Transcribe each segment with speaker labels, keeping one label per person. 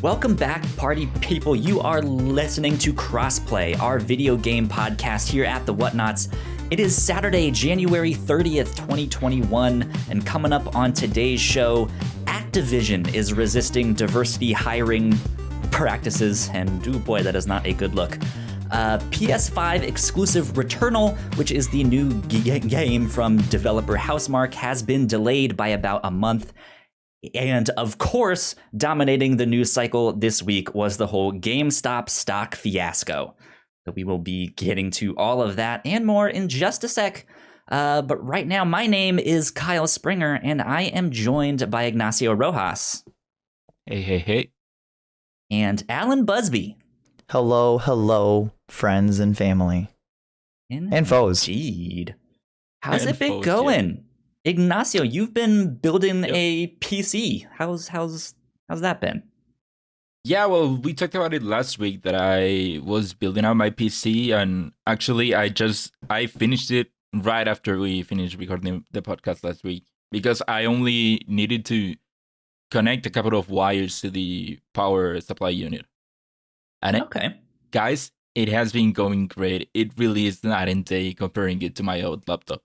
Speaker 1: Welcome back, party people. You are listening to Crossplay, our video game podcast here at the Whatnauts. It is Saturday, January 30th, 2021, and coming up on today's show, Activision is resisting diversity hiring practices, and oh boy, that is not a good look. PS5 exclusive Returnal, which is the new game from developer Housemarque, has been delayed by about a month. And of course, dominating the news cycle this week was the whole GameStop stock fiasco. So we will be getting to all of that and more in just a sec. But right now, my name is Kyle Springer, and I am joined by Ignacio Rojas.
Speaker 2: Hey.
Speaker 1: And Alan Busby.
Speaker 3: Hello, friends and family. And foes.
Speaker 1: Indeed. How's it been going? Yeah. Ignacio, you've been building a PC. How's that been?
Speaker 2: Yeah, well, we talked about it last week that I was building out my PC, and actually I finished it right after we finished recording the podcast last week, because I only needed to connect a couple of wires to the power supply unit. And guys, it has been going great. It really is night and day comparing it to my old laptop.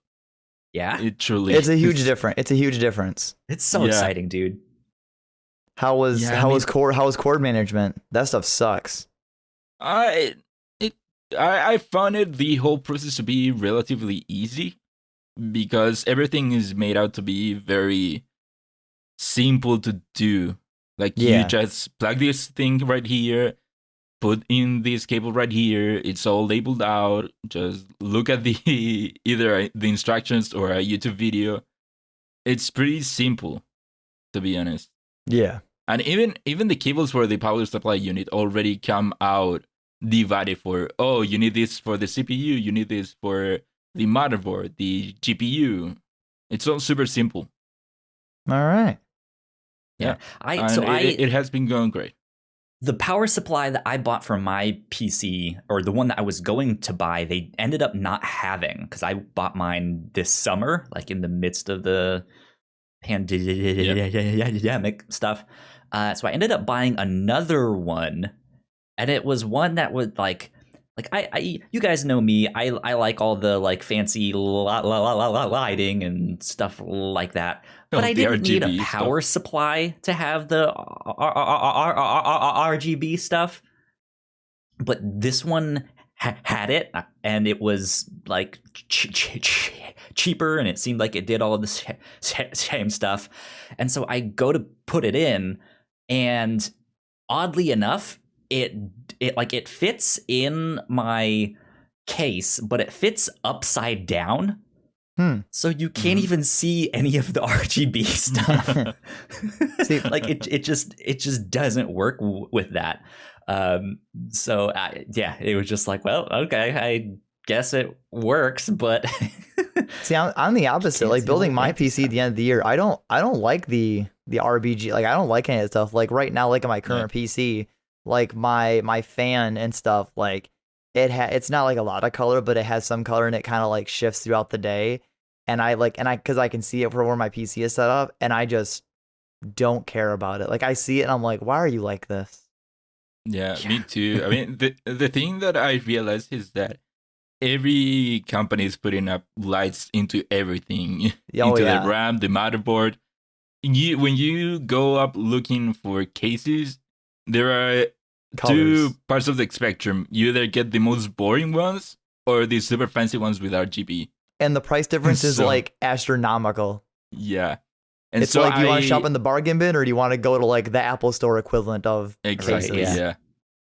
Speaker 1: Yeah,
Speaker 2: it truly.
Speaker 3: It's a huge difference.
Speaker 1: It's so exciting, dude.
Speaker 3: How was cord management? That stuff sucks.
Speaker 2: I found the whole process to be relatively easy, because everything is made out to be very simple to do. Like you just plug this thing right here, put in this cable right here. It's all labeled out. Just look at either the instructions or a YouTube video. It's pretty simple, to be honest.
Speaker 3: Yeah.
Speaker 2: And even the cables for the power supply unit already come out divided for, you need this for the CPU, you need this for the motherboard, the GPU. It's all super simple.
Speaker 3: All right.
Speaker 2: Yeah. It has been going great.
Speaker 1: The power supply that I bought for my PC, or the one that I was going to buy, they ended up not having, because I bought mine this summer, like in the midst of the pandemic stuff. So I ended up buying another one, and it was one that would like I you guys know me. I like all the like fancy lighting and stuff like that. But I didn't need a power supply to have the RGB stuff. But this one had it, and it was like cheaper, and it seemed like it did all of the same stuff. And so I go to put it in, and oddly enough, it fits in my case, but it fits upside down. So you can't even see any of the RGB stuff. See, like it just doesn't work with that. It was just like, well, okay, I guess it works, but
Speaker 3: see, I'm the opposite. Like building my PC at the end of the year, I don't like the RBG. Like I don't like any of that stuff. Like right now, like in my current PC, like my fan and stuff, like it's not like a lot of color, but it has some color, and it kind of like shifts throughout the day. And because I can see it from where my PC is set up, and I just don't care about it. Like I see it and I'm like, why are you like this?
Speaker 2: Yeah. Me too. I mean, the thing that I realized is that every company is putting up lights into everything, into the RAM, the motherboard. When you go up looking for cases, there are two parts of the spectrum. You either get the most boring ones or the super fancy ones with RGB.
Speaker 3: And the price difference is like astronomical.
Speaker 2: Yeah. And
Speaker 3: it's so like, do you want to shop in the bargain bin, or do you want to go to like the Apple Store equivalent of
Speaker 2: exactly cases?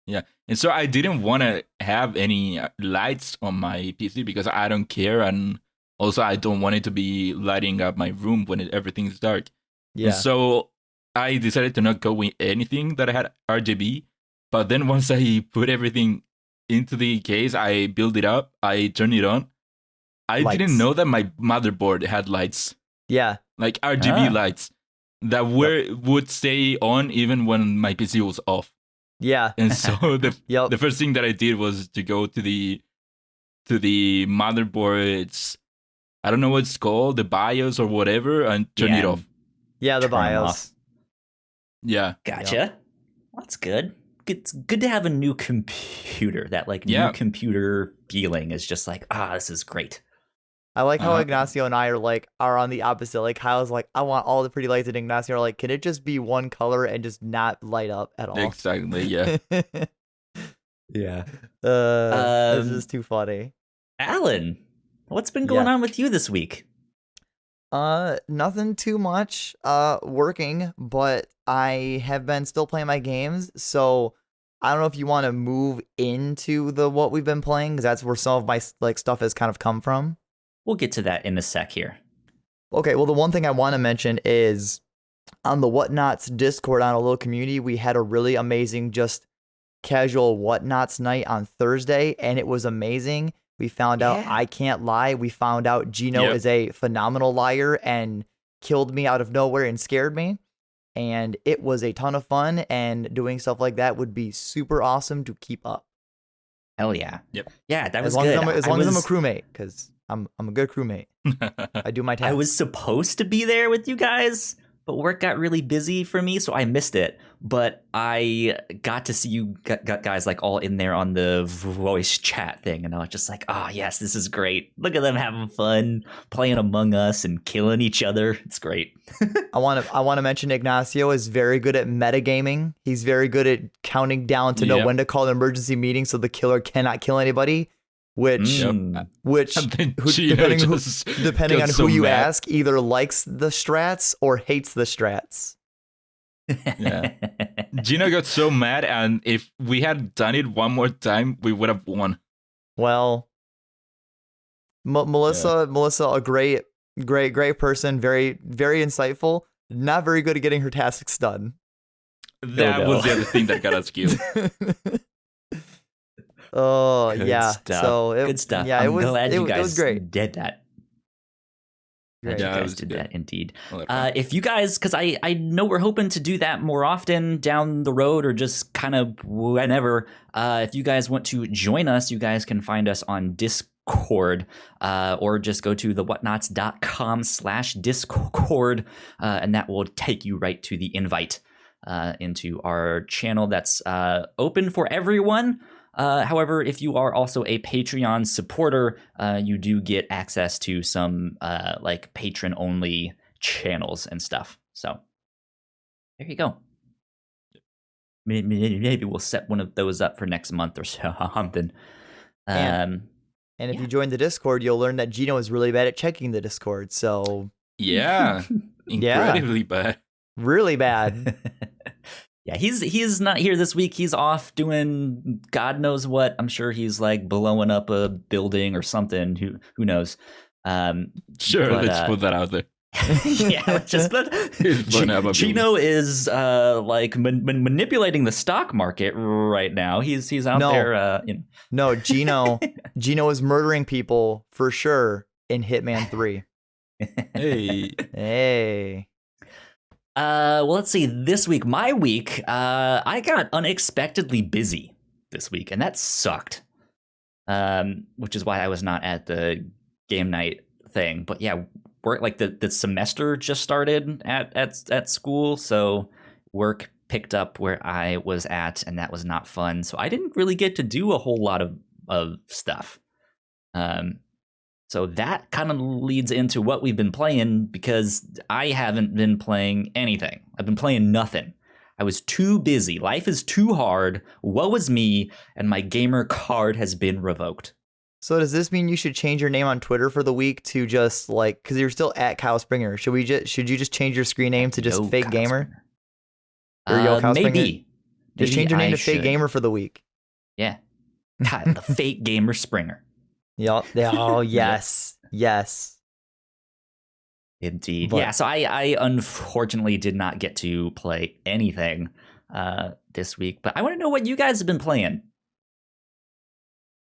Speaker 2: Yeah. And so I didn't want to have any lights on my PC because I don't care, and also I don't want it to be lighting up my room when everything is dark. Yeah. And so I decided to not go with anything that had RGB. But then once I put everything into the case, I build it up, I turn it on. I didn't know that my motherboard had lights.
Speaker 3: Yeah.
Speaker 2: Like RGB lights that would stay on even when my PC was off.
Speaker 3: Yeah.
Speaker 2: And so the first thing that I did was to go to the motherboard. It's, I don't know what it's called, the BIOS or whatever, and turn it off.
Speaker 3: Yeah, the BIOS.
Speaker 2: Yeah.
Speaker 1: Gotcha. That's good. It's good to have a new computer. That like new computer feeling is just like, this is great.
Speaker 3: I like how Ignacio and I are on the opposite. Like Kyle's like, I want all the pretty lights, and Ignacio are like, can it just be one color and just not light up at all?
Speaker 2: Exactly. Yeah.
Speaker 1: Yeah.
Speaker 3: This is too funny.
Speaker 1: Alan, what's been going on with you this week?
Speaker 3: Nothing too much. Working, but I have been still playing my games. So I don't know if you want to move into what we've been playing, because that's where some of my stuff has kind of come from.
Speaker 1: We'll get to that in a sec here.
Speaker 3: Okay, well, the one thing I want to mention is on the Whatnauts Discord, on a little community, we had a really amazing just casual Whatnauts night on Thursday, and it was amazing. We found out, I can't lie, we found out Gino is a phenomenal liar and killed me out of nowhere and scared me. And it was a ton of fun, and doing stuff like that would be super awesome to keep up.
Speaker 1: Hell yeah.
Speaker 2: Yep.
Speaker 1: Yeah, that was
Speaker 3: good. As long as I'm a crewmate, because I'm a good crewmate. I do my task.
Speaker 1: I was supposed to be there with you guys, but work got really busy for me, so I missed it. But I got to see you guys like all in there on the voice chat thing, and I was just like, yes, this is great. Look at them having fun, playing Among Us and killing each other. It's great.
Speaker 3: I want to mention Ignacio is very good at metagaming. He's very good at counting down to know when to call an emergency meeting so the killer cannot kill anybody. Depending on who you ask, either likes the strats or hates the strats.
Speaker 2: Yeah. Gino got so mad, and if we had done it one more time, we would have won.
Speaker 3: Well, Melissa, a great person, very, very insightful, not very good at getting her tasks done.
Speaker 2: That was the other thing that got us killed.
Speaker 3: Oh,
Speaker 1: good
Speaker 3: yeah.
Speaker 1: Stuff.
Speaker 3: So
Speaker 1: good stuff.
Speaker 3: Yeah,
Speaker 1: I'm glad you guys
Speaker 3: it was great.
Speaker 1: did that.
Speaker 3: Great.
Speaker 1: You guys did that indeed. If you guys, because I know we're hoping to do that more often down the road, or just kind of whenever. If you guys want to join us, you guys can find us on Discord, or just go to thewhatnauts.com/Discord, and that will take you right to the invite into our channel that's open for everyone. However, if you are also a Patreon supporter, you do get access to some like patron-only channels and stuff. So there you go. Maybe we'll set one of those up for next month or something.
Speaker 3: And if you join the Discord, you'll learn that Gino is really bad at checking the Discord. So
Speaker 2: incredibly bad.
Speaker 3: Really bad.
Speaker 1: Yeah, he's not here this week. He's off doing God knows what. I'm sure he's like blowing up a building or something. Who knows?
Speaker 2: Sure, let's put that out there.
Speaker 1: Yeah, just Gino is like manipulating the stock market right now. He's out there.
Speaker 3: No, Gino is murdering people for sure in Hitman 3. Hey.
Speaker 1: Well, let's see. This week, my week, I got unexpectedly busy this week, and that sucked. Which is why I was not at the game night thing. But yeah, work like the semester just started at school, so work picked up where I was at, and that was not fun. So I didn't really get to do a whole lot of stuff. So that kind of leads into what we've been playing, because I haven't been playing anything. I've been playing nothing. I was too busy. Life is too hard. Woe is me, and my gamer card has been revoked.
Speaker 3: So does this mean you should change your name on Twitter for the week to just like, because you're still at Kyle Springer? Should you just change your screen name to just Fake Kyle Gamer?
Speaker 1: Or Yo Kyle
Speaker 3: maybe.
Speaker 1: Springer?
Speaker 3: Just change your name to Fake Gamer for the week.
Speaker 1: Yeah, Kyle, the Fake Gamer Springer.
Speaker 3: Yep. Oh, yes. Yes.
Speaker 1: Indeed. Yeah, so I unfortunately did not get to play anything this week, but I want to know what you guys have been playing.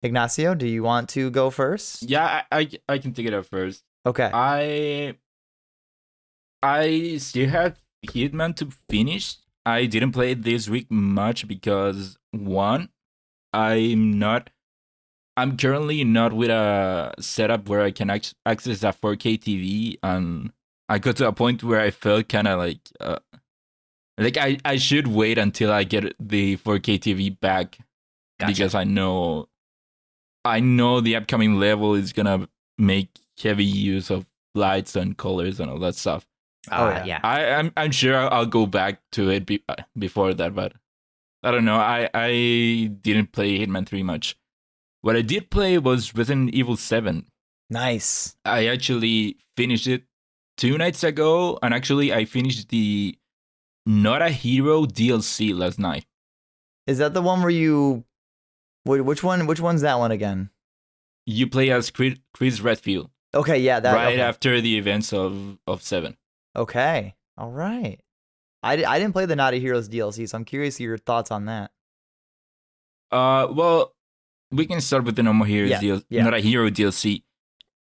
Speaker 3: Ignacio, do you want to go first?
Speaker 2: Yeah, I can take it up first.
Speaker 3: Okay.
Speaker 2: I still have Hitman to finish. I didn't play it this week much because, one, I'm currently not with a setup where I can access a 4K TV, and I got to a point where I felt kind of like Like I should wait until I get the 4K TV back because I know the upcoming level is gonna make heavy use of lights and colors and all that stuff.
Speaker 1: Yeah.
Speaker 2: I'm sure I'll go back to it before that, but I don't know. I didn't play Hitman 3 much. What I did play was Resident Evil 7.
Speaker 3: Nice.
Speaker 2: I actually finished it 2 nights ago, and actually I finished the Not a Hero DLC last night.
Speaker 3: Is that the one where you? Which one's that one again?
Speaker 2: You play as Chris Redfield.
Speaker 3: Okay, yeah, that
Speaker 2: right after the events of 7.
Speaker 3: Okay, all right. I didn't play the Naughty Heroes DLC, so I'm curious your thoughts on that.
Speaker 2: Well, we can start with the normal Heroes DLC. Not a Hero DLC.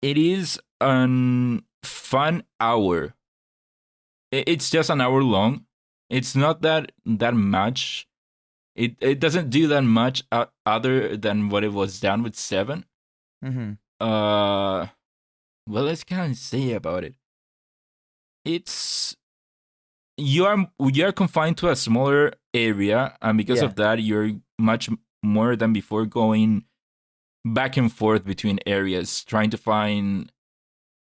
Speaker 2: It is a fun hour. It's just an hour long. It's not that much. It doesn't do that much other than what it was done with 7.
Speaker 3: Mm-hmm.
Speaker 2: Well, let's kind of say about it. It's you are confined to a smaller area, and because of that, you're much more than before going back and forth between areas, trying to find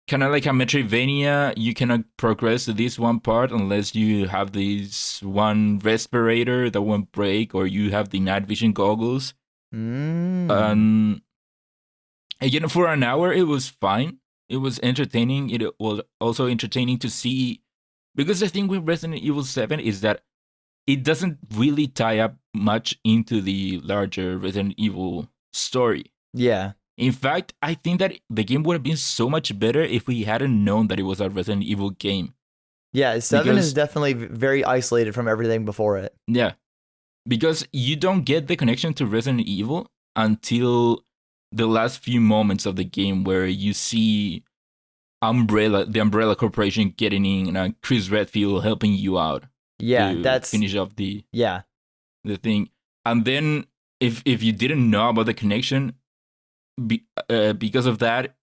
Speaker 2: kind of like a Metroidvania. You cannot progress to this one part unless you have this one respirator that won't break, or you have the night vision goggles. Again, for an hour, it was fine. It was entertaining. It was also entertaining to see, because the thing with Resident Evil 7 is that it doesn't really tie up much into the larger Resident Evil story.
Speaker 3: Yeah.
Speaker 2: In fact, I think that the game would have been so much better if we hadn't known that it was a Resident Evil game.
Speaker 3: Yeah, 7 is definitely very isolated from everything before it.
Speaker 2: Yeah. Because you don't get the connection to Resident Evil until the last few moments of the game, where you see the Umbrella Corporation getting in and Chris Redfield helping you out.
Speaker 3: Yeah, that's
Speaker 2: finish off the thing. And then if you didn't know about the connection, because of that,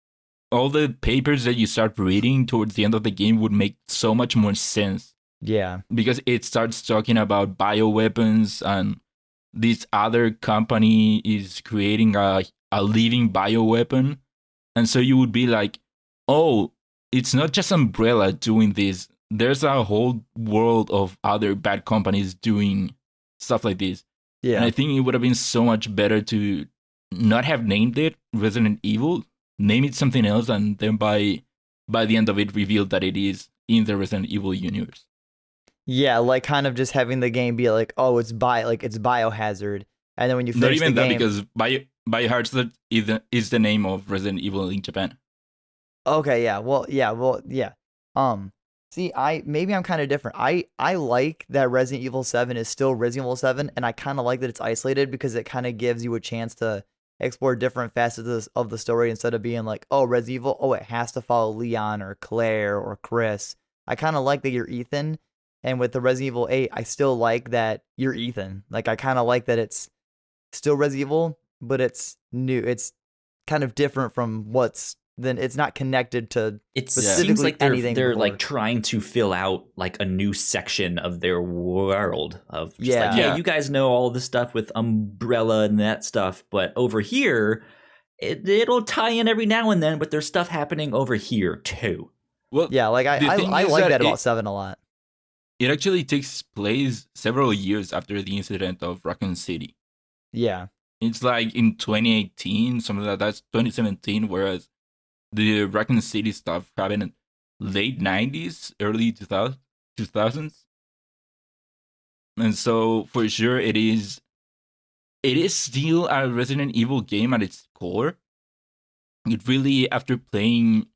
Speaker 2: all the papers that you start reading towards the end of the game would make so much more sense.
Speaker 3: Yeah.
Speaker 2: Because it starts talking about bioweapons, and this other company is creating a living bioweapon. And so you would be like, oh, it's not just Umbrella doing this. There's a whole world of other bad companies doing stuff like this.
Speaker 3: Yeah.
Speaker 2: And I think it would have been so much better to not have named it Resident Evil, name it something else, and then by the end of it reveal that it is in the Resident Evil universe.
Speaker 3: Yeah, like kind of just having the game be like, oh, it's Biohazard, and then when you finish
Speaker 2: not even
Speaker 3: the
Speaker 2: that
Speaker 3: game,
Speaker 2: because Biohazard is the name of Resident Evil in Japan.
Speaker 3: Okay, yeah. See, I'm kind of different. I like that Resident Evil 7 is still Resident Evil 7, and I kind of like that it's isolated because it kind of gives you a chance to explore different facets of the story instead of being like, oh, Resident Evil, oh, it has to follow Leon or Claire or Chris. I kind of like that you're Ethan, and with the Resident Evil 8, I still like that you're Ethan. Like, I kind of like that it's still Resident Evil, but it's new. It's kind of different from it's not connected to
Speaker 1: it
Speaker 3: specifically
Speaker 1: seems like
Speaker 3: anything
Speaker 1: they're
Speaker 3: before.
Speaker 1: like trying to fill out like a new section of their world of just like, yeah, you guys know all this stuff with Umbrella and that stuff, but over here it'll tie in every now and then, but there's stuff happening over here too.
Speaker 2: Well,
Speaker 3: yeah, like I like that about 7 a lot.
Speaker 2: It actually takes place several years after the incident of Raccoon City.
Speaker 3: Yeah.
Speaker 2: It's like in 2018, something like that's 2017, whereas the Raccoon City stuff happened in late 90s, early 2000s. And so for sure it is still a Resident Evil game at its core. It really, after playing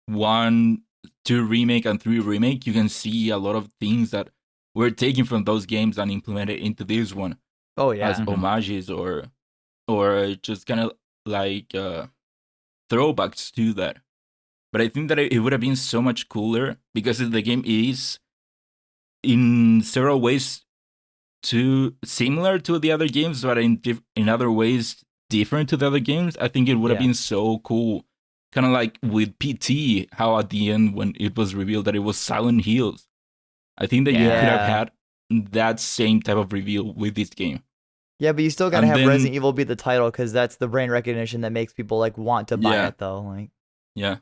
Speaker 2: 1, 2 remake and 3 remake, you can see a lot of things that were taken from those games and implemented into this one.
Speaker 3: Oh yeah.
Speaker 2: As homages or just kind of like throwbacks to that. But I think that it would have been so much cooler because the game is in several ways too similar to the other games, but in other ways different to the other games. I think it would have been so cool, kind of like with PT, how at the end when it was revealed that it was Silent Hills, I think that you could have had that same type of reveal with this game.
Speaker 3: Yeah, but you still gotta
Speaker 2: And
Speaker 3: have
Speaker 2: then-
Speaker 3: Resident Evil be the title because that's the brand recognition that makes people like want to buy
Speaker 2: Yeah.
Speaker 3: it though. Like,
Speaker 2: Yeah.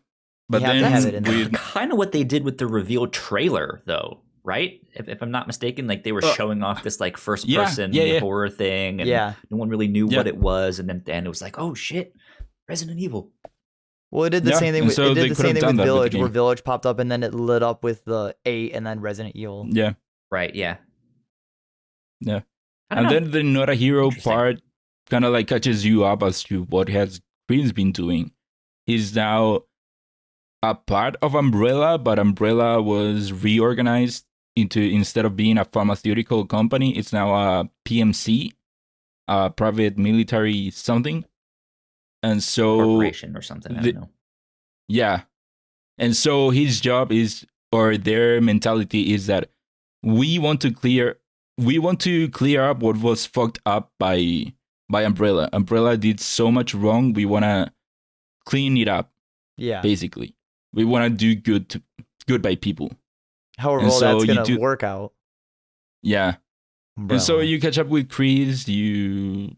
Speaker 2: But
Speaker 3: have to
Speaker 2: then
Speaker 3: have it in there.
Speaker 2: with
Speaker 1: Kind of what they did with the reveal trailer, though, right? If I'm not mistaken, like they were showing off this like first person
Speaker 2: yeah.
Speaker 1: horror thing, and
Speaker 3: Yeah.
Speaker 1: no one really knew
Speaker 2: Yeah.
Speaker 1: what it was, and then at the end it was like, oh shit, Resident Evil.
Speaker 3: well, it did the
Speaker 2: Yeah,
Speaker 3: same thing.
Speaker 2: and
Speaker 3: With,
Speaker 2: so
Speaker 3: it
Speaker 2: they
Speaker 3: did the
Speaker 2: could have
Speaker 3: same thing
Speaker 2: done
Speaker 3: with
Speaker 2: that with the
Speaker 3: Village, where
Speaker 2: game.
Speaker 3: Village popped up and then it lit up with the 8 and then Resident Evil.
Speaker 2: yeah.
Speaker 1: Right? Yeah.
Speaker 2: Yeah.
Speaker 1: I don't
Speaker 2: And
Speaker 1: know.
Speaker 2: then the not a hero
Speaker 1: Interesting.
Speaker 2: part kind of like catches you up as to what has Chris been doing. He's now a part of Umbrella, but Umbrella was reorganized into, instead of being a pharmaceutical company, it's now a PMC, a private military something. And so
Speaker 1: Corporation or something. I don't know.
Speaker 2: yeah. And so his job is, or their mentality is that we want to clear up what was fucked up by Umbrella. Umbrella did so much wrong. We want to clean it up,
Speaker 3: Yeah.
Speaker 2: basically. We want to do good by people.
Speaker 3: However,
Speaker 2: And
Speaker 3: well,
Speaker 2: so
Speaker 3: that's
Speaker 2: you
Speaker 3: gonna
Speaker 2: do-
Speaker 3: work out.
Speaker 2: Yeah. And so
Speaker 3: Umbrella.
Speaker 2: you catch up with Chris, you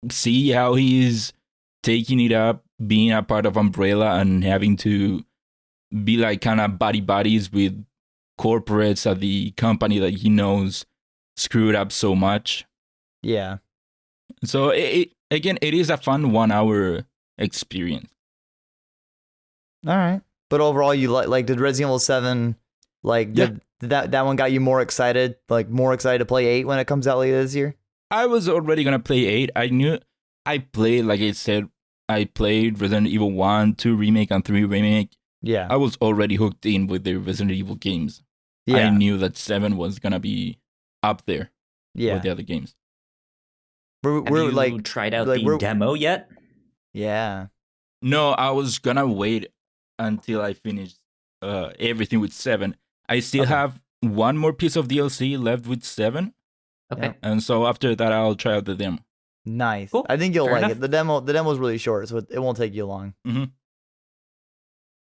Speaker 2: see how he's taking it up, being a part of Umbrella and having to be like kind of buddies with corporates at the company that he knows screwed up so much.
Speaker 3: Yeah.
Speaker 2: So it is a fun 1 hour experience.
Speaker 3: All right. But overall, you like did Resident Evil 7 like
Speaker 2: Yeah.
Speaker 3: did that one got you more excited to play 8 when it comes out later this year?
Speaker 2: I was already gonna play 8. I played, like I said, I played Resident Evil 1, 2 remake and 3 remake.
Speaker 3: Yeah.
Speaker 2: I was already hooked in with the Resident Evil games. I
Speaker 3: Yeah.
Speaker 2: knew that 7 was gonna be up there
Speaker 3: Yeah.
Speaker 2: with the other games.
Speaker 3: We're
Speaker 1: Have you
Speaker 3: like
Speaker 1: tried out
Speaker 3: like,
Speaker 1: the
Speaker 3: we're-
Speaker 1: demo yet?
Speaker 3: yeah.
Speaker 2: No, I was gonna wait until I finished everything with 7. I still
Speaker 1: Okay.
Speaker 2: have one more piece of DLC left with 7,
Speaker 1: Okay.
Speaker 3: Yeah.
Speaker 2: and so after that I'll try out the demo.
Speaker 3: Nice.
Speaker 1: Cool.
Speaker 3: I think you'll
Speaker 1: Fair
Speaker 3: like
Speaker 1: enough.
Speaker 3: it. The demo's really short, so it won't take you long.
Speaker 2: Mhm.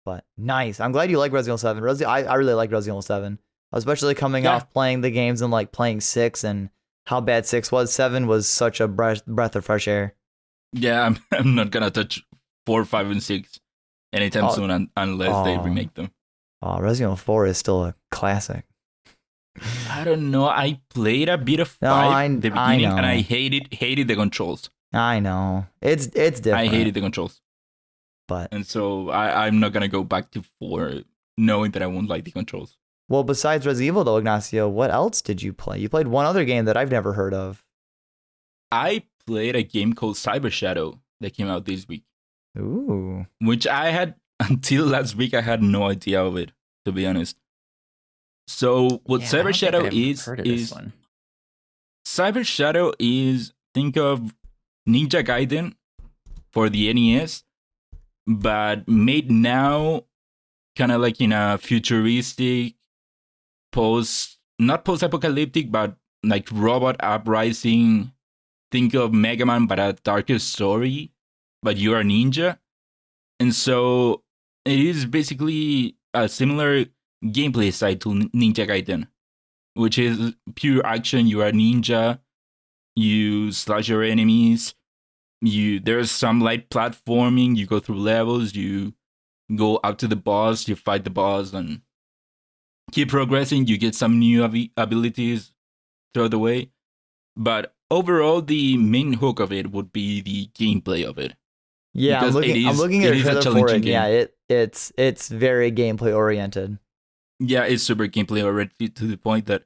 Speaker 3: But nice. I'm glad you like Resident Evil 7. I really like Resident Evil 7, especially coming
Speaker 2: Yeah.
Speaker 3: off playing the games and like playing 6 and how bad 6 was. 7 was such a breath of fresh air.
Speaker 2: Yeah, I'm not gonna touch 4, 5, and 6 anytime
Speaker 3: Oh.
Speaker 2: soon unless they
Speaker 3: Oh.
Speaker 2: remake them.
Speaker 3: Oh, Resident Evil 4 is still a classic.
Speaker 2: I don't know. I played a bit of
Speaker 3: No,
Speaker 2: 5
Speaker 3: I
Speaker 2: the beginning, and
Speaker 3: know.
Speaker 2: I hated the controls.
Speaker 3: I know. It's different.
Speaker 2: I hated the controls,
Speaker 3: But
Speaker 2: and so I'm not gonna go back to 4, knowing that I won't like the controls.
Speaker 3: well, besides Resident Evil though, Ignacio, what else did you play? You played one other game that I've never heard of.
Speaker 2: I played a game called Cyber Shadow that came out this week,
Speaker 3: Ooh.
Speaker 2: which I had until last week. I had no idea of it, to be honest. So what
Speaker 1: Yeah, I
Speaker 2: Cyber
Speaker 1: don't think
Speaker 2: Shadow
Speaker 1: I've
Speaker 2: is
Speaker 1: heard of this one.
Speaker 2: Cyber Shadow is, think of Ninja Gaiden for the NES, but made now kind of like in a futuristic not post-apocalyptic, but like robot uprising. Think of Mega Man, but a darker story, but you're a ninja. And so it is basically a similar gameplay side to Ninja Gaiden, which is pure action. You are a ninja. You slash your enemies. There's some light platforming. You go through levels. You go up to the boss. You fight the boss and keep progressing. You get some new abilities throughout the way. But overall, the main hook of it would be the gameplay of it.
Speaker 3: Yeah,
Speaker 2: Because
Speaker 3: I'm looking at
Speaker 2: it
Speaker 3: a
Speaker 2: is a
Speaker 3: trailer for
Speaker 2: challenging
Speaker 3: it. Yeah, it's very gameplay oriented.
Speaker 2: Yeah, it's super gameplay oriented to the point that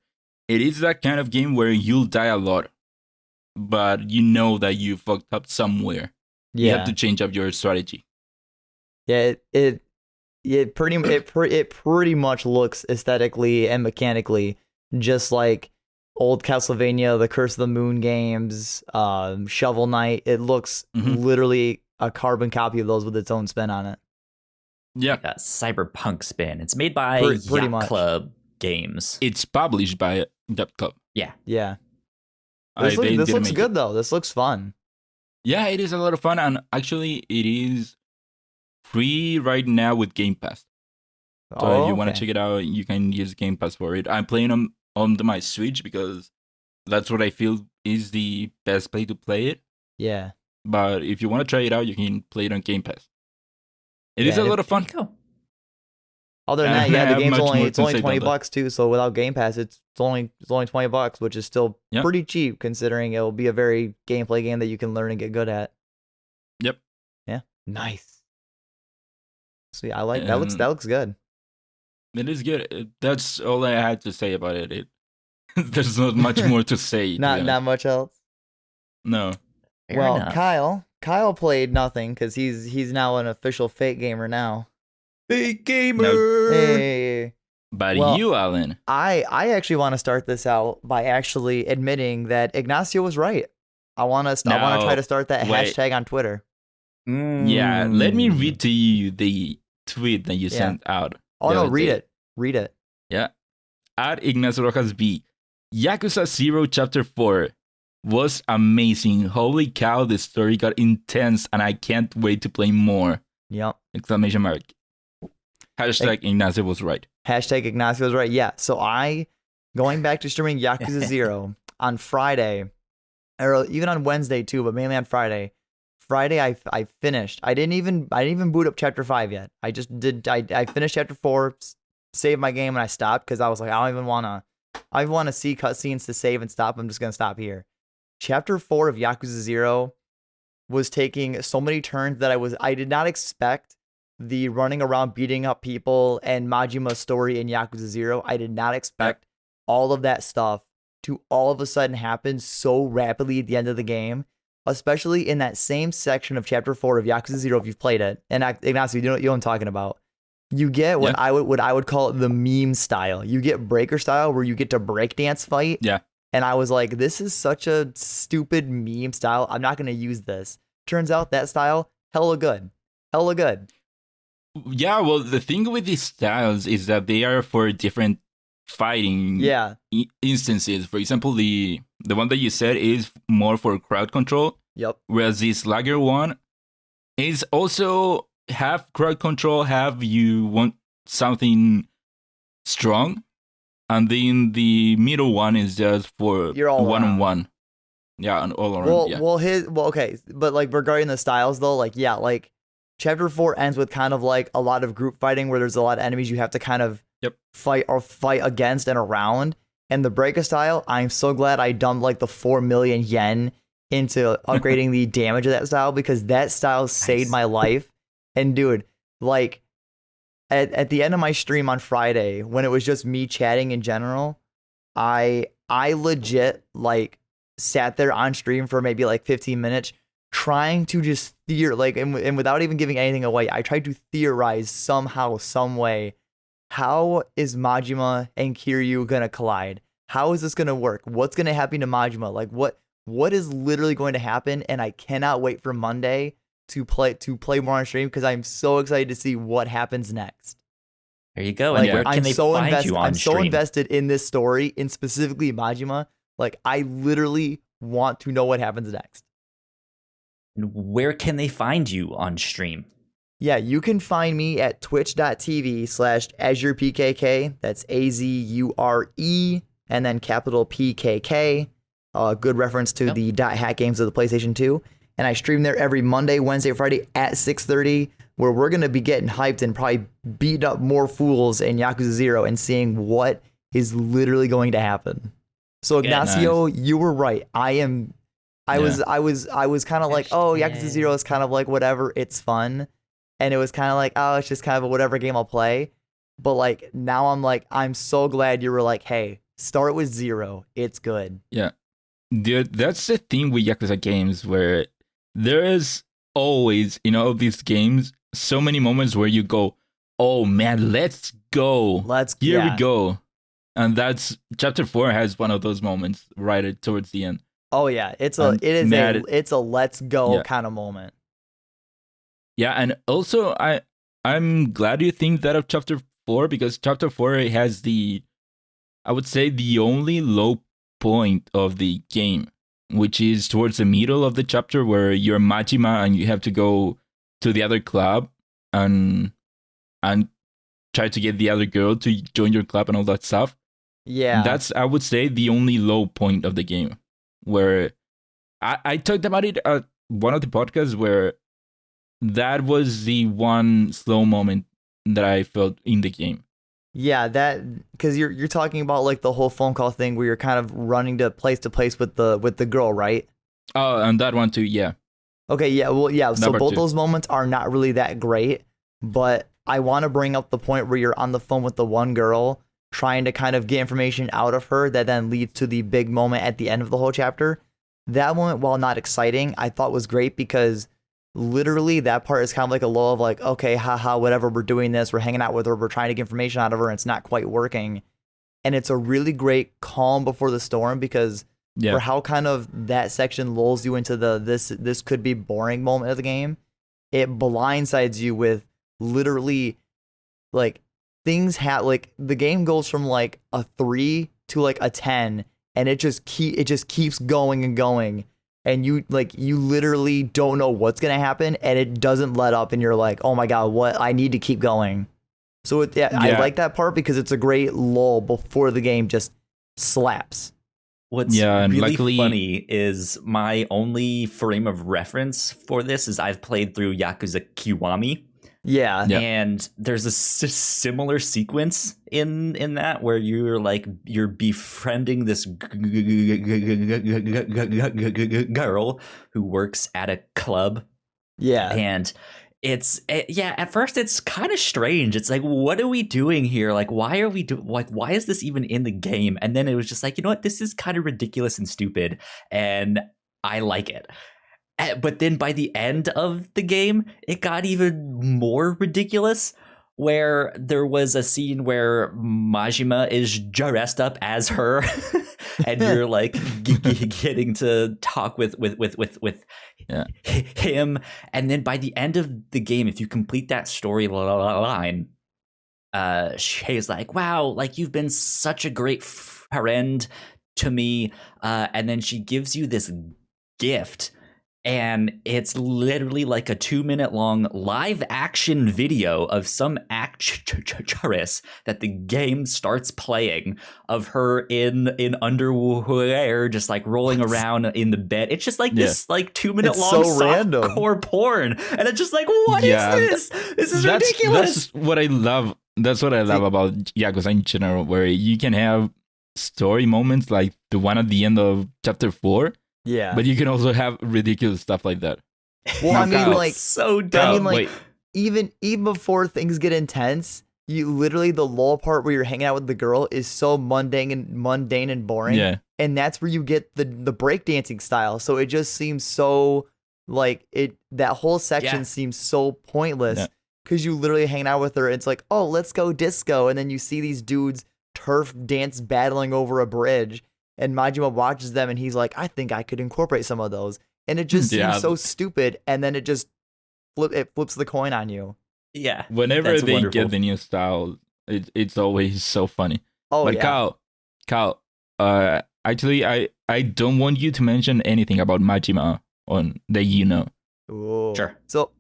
Speaker 2: it is that kind of game where you'll die a lot, but you know that you fucked up somewhere. You
Speaker 3: Yeah.
Speaker 2: have to change up your strategy.
Speaker 3: Yeah, it pretty much looks aesthetically and mechanically just like old Castlevania, the Curse of the Moon games, Shovel Knight. It looks
Speaker 2: Mhm.
Speaker 3: literally a carbon copy of those with its own spin on it.
Speaker 2: Yeah,
Speaker 1: Like a cyberpunk spin. It's made by
Speaker 3: Pretty
Speaker 1: Yacht
Speaker 3: much.
Speaker 1: Club Games.
Speaker 2: it's published by Depth Club.
Speaker 3: Yeah.
Speaker 2: They
Speaker 3: This
Speaker 2: didn't
Speaker 3: looks
Speaker 2: make
Speaker 3: good
Speaker 2: it.
Speaker 3: though. This looks fun.
Speaker 2: Yeah, it is a lot of fun, and actually, it is free right now with Game Pass. So if you want to check it out, you can use Game Pass for it. I'm playing on on my Switch because that's what I feel is the best way to play it.
Speaker 3: Yeah.
Speaker 2: But if you want to try it out, you can play it on Game Pass. It is
Speaker 3: Yeah,
Speaker 2: a lot of fun.
Speaker 1: There you go.
Speaker 3: Other than that,
Speaker 2: I
Speaker 3: yeah, the
Speaker 2: have
Speaker 3: game's
Speaker 2: much
Speaker 3: only
Speaker 2: more
Speaker 3: it's
Speaker 2: to
Speaker 3: only
Speaker 2: say about
Speaker 3: $20 too. So without Game Pass, it's only $20, which is still
Speaker 2: Yeah.
Speaker 3: pretty cheap considering it will be a very gameplay game that you can learn and get good at.
Speaker 2: Yep.
Speaker 3: Yeah. Nice. So yeah, I like that. Looks good.
Speaker 2: It is good. That's all I had to say about it. There's not much more to say. to be
Speaker 3: Not
Speaker 2: honest.
Speaker 3: much else.
Speaker 2: No.
Speaker 1: Fair
Speaker 3: Well,
Speaker 1: enough.
Speaker 3: Kyle played nothing because he's now an official Fate gamer now.
Speaker 1: Fake
Speaker 2: gamer.
Speaker 3: Hey.
Speaker 2: But
Speaker 3: Well,
Speaker 2: you, Alan.
Speaker 3: I actually want to start this out by actually admitting that Ignacio was right. I want to try to start that
Speaker 2: wait.
Speaker 3: hashtag on Twitter.
Speaker 2: Yeah, let me
Speaker 1: Mm.
Speaker 2: read to you the tweet that you
Speaker 3: Yeah.
Speaker 2: sent out.
Speaker 3: Oh
Speaker 2: the
Speaker 3: no,
Speaker 2: other
Speaker 3: read
Speaker 2: day.
Speaker 3: it. Read it.
Speaker 2: Yeah. At Ignacio Rojas B. Yakuza 0 Chapter 4 was amazing. Holy cow, the story got intense and I can't wait to play more.
Speaker 3: Yep.
Speaker 2: Exclamation mark. Hashtag Ignacio was right.
Speaker 3: Hashtag Ignacio was right. Yeah. So going back to streaming Yakuza 0 on Friday, or even on Wednesday too, but mainly on Friday. Friday I finished. I didn't even boot up chapter 5 yet. I just did. I finished chapter 4, saved my game, and I stopped because I was like, I don't even want to see cutscenes to save and stop. I'm just gonna stop here. Chapter 4 of Yakuza 0 was taking so many turns that I did not expect the running around beating up people and Majima's story in Yakuza 0. I did not expect all of that stuff to all of a sudden happen so rapidly at the end of the game, especially in that same section of chapter 4 of Yakuza 0 if you've played it. And Ignacio, you know what I'm talking about. You get what I would call it the meme style. You get breaker style where you get to breakdance fight.
Speaker 2: Yeah.
Speaker 3: And I was like, this is such a stupid meme style. I'm not going to use this. Turns out that style, hella good. Hella good.
Speaker 2: Yeah, well, the thing with these styles is that they are for different fighting instances. For example, the one that you said is more for crowd control.
Speaker 3: Yep.
Speaker 2: Whereas this lager one is also half crowd control, half you want something strong. And then the middle one is just for
Speaker 3: You're all
Speaker 2: one-on-one. Yeah, and all around.
Speaker 3: Okay. But like regarding the styles though, like chapter 4 ends with kind of like a lot of group fighting where there's a lot of enemies you have to kind of fight against and around. And the breaker style, I'm so glad I dumped like the 4 million yen into upgrading the damage of that style because that style saved my life. And dude, like at the end of my stream on Friday, when it was just me chatting in general, I legit like sat there on stream for maybe like 15 minutes trying to just and without even giving anything away, I tried to theorize somehow, some way, how is Majima and Kiryu gonna collide? How is this gonna work? What's gonna happen to Majima? Like what is literally going to happen? And I cannot wait for Monday to play more on stream because I'm so excited to see what happens next.
Speaker 1: There you go.
Speaker 3: Like,
Speaker 1: And where can they find you on
Speaker 3: I'm so
Speaker 1: stream?
Speaker 3: invested in this story, in specifically Majima. Like, I literally want to know what happens next.
Speaker 1: And where can they find you on stream?
Speaker 3: Yeah, you can find me at twitch.tv/AzurePKK. That's AZURE and then capital PKK. Good reference to the .hack games of the PlayStation 2. And I stream there every Monday, Wednesday, Friday at 6:30, where we're going to be getting hyped and probably beating up more fools in Yakuza 0 and seeing what is literally going to happen. So Ignacio, you were right. I was kind of like, oh, Yakuza 0 is kind of like whatever, it's fun. And it was kind of like, oh, it's just kind of a whatever game I'll play. But like now I'm like, I'm so glad you were like, hey, start with 0. It's good.
Speaker 2: Yeah. Dude, that's the thing with Yakuza games where there is always, in all of these games, so many moments where you go, oh man, let's go. Here we go. And that's chapter 4 has one of those moments right towards the end.
Speaker 3: Oh yeah, it's a let's go kind of moment.
Speaker 2: Yeah, and also I'm glad you think that of chapter 4 because chapter 4 has I would say the only low point of the game, which is towards the middle of the chapter where you're Majima and you have to go to the other club and try to get the other girl to join your club and all that stuff.
Speaker 3: Yeah.
Speaker 2: That's, I would say, the only low point of the game, where I talked about it at one of the podcasts, where that was the one slow moment that I felt in the game.
Speaker 3: Yeah, that because you're talking about like the whole phone call thing where you're kind of running to place with the girl, right?
Speaker 2: Oh, and that one too, yeah.
Speaker 3: Okay, yeah, well, yeah. So
Speaker 2: Number
Speaker 3: both
Speaker 2: two.
Speaker 3: those moments are not really that great, but I want to bring up the point where you're on the phone with the one girl trying to kind of get information out of her that then leads to the big moment at the end of the whole chapter. That moment, while not exciting, I thought was great because literally that part is kind of like a lull of like, okay, haha, whatever, we're doing this, we're hanging out with her, we're trying to get information out of her, and it's not quite working. And it's a really great calm before the storm because for how kind of that section lulls you into the this could be boring moment of the game, it blindsides you with literally like things like the game goes from like a 3 to like a 10, and it just keeps going and going, and you literally don't know what's gonna happen, and it doesn't let up, and you're like, oh my god, what, I need to keep going. So I like that part because it's a great lull before the game just slaps.
Speaker 1: What's really funny is my only frame of reference for this is I've played through Yakuza Kiwami.
Speaker 3: Yeah.
Speaker 1: And there's a similar sequence in that where you're befriending this girl who works at a club.
Speaker 3: Yeah.
Speaker 1: And at first it's kind of strange. It's like, what are we doing here? Like, why are we why is this even in the game? And then it was just like, you know what? This is kind of ridiculous and stupid, and I like it. But then by the end of the game, it got even more ridiculous, where there was a scene where Majima is dressed up as her, and you're like getting to talk with him. And then by the end of the game, if you complete that storyline, she's like, wow, like you've been such a great friend to me. And then she gives you this gift. And it's literally like a 2-minute long live action video of some actress that the game starts playing of her in underwear, just like rolling around in the bed. It's just like this like 2-minute long softcore porn. And it's just like, what is this? This is ridiculous.
Speaker 2: That's what I love. That's what I love about Yakuza in general, where you can have story moments like the one at the end of chapter 4.
Speaker 3: Yeah,
Speaker 2: but you can also have ridiculous stuff like that.
Speaker 3: Well, now, I mean, like
Speaker 1: so dumb.
Speaker 3: I mean, like even before things get intense, you literally the lull part where you're hanging out with the girl is so mundane and boring.
Speaker 2: Yeah,
Speaker 3: and that's where you get the breakdancing style. So it just seems so like that whole section seems so pointless because you literally hang out with her. And it's like, oh, let's go disco, and then you see these dudes turf dance battling over a bridge. And Majima watches them, and he's like, I think I could incorporate some of those. And it just seems so stupid, and then it just flips the coin on you.
Speaker 1: Yeah.
Speaker 2: Whenever they get the new style, it's always so funny.
Speaker 3: Oh,
Speaker 2: but
Speaker 3: yeah.
Speaker 2: Kyle, actually, I don't want you to mention anything about Majima that you know.
Speaker 3: Ooh.
Speaker 1: Sure.
Speaker 3: So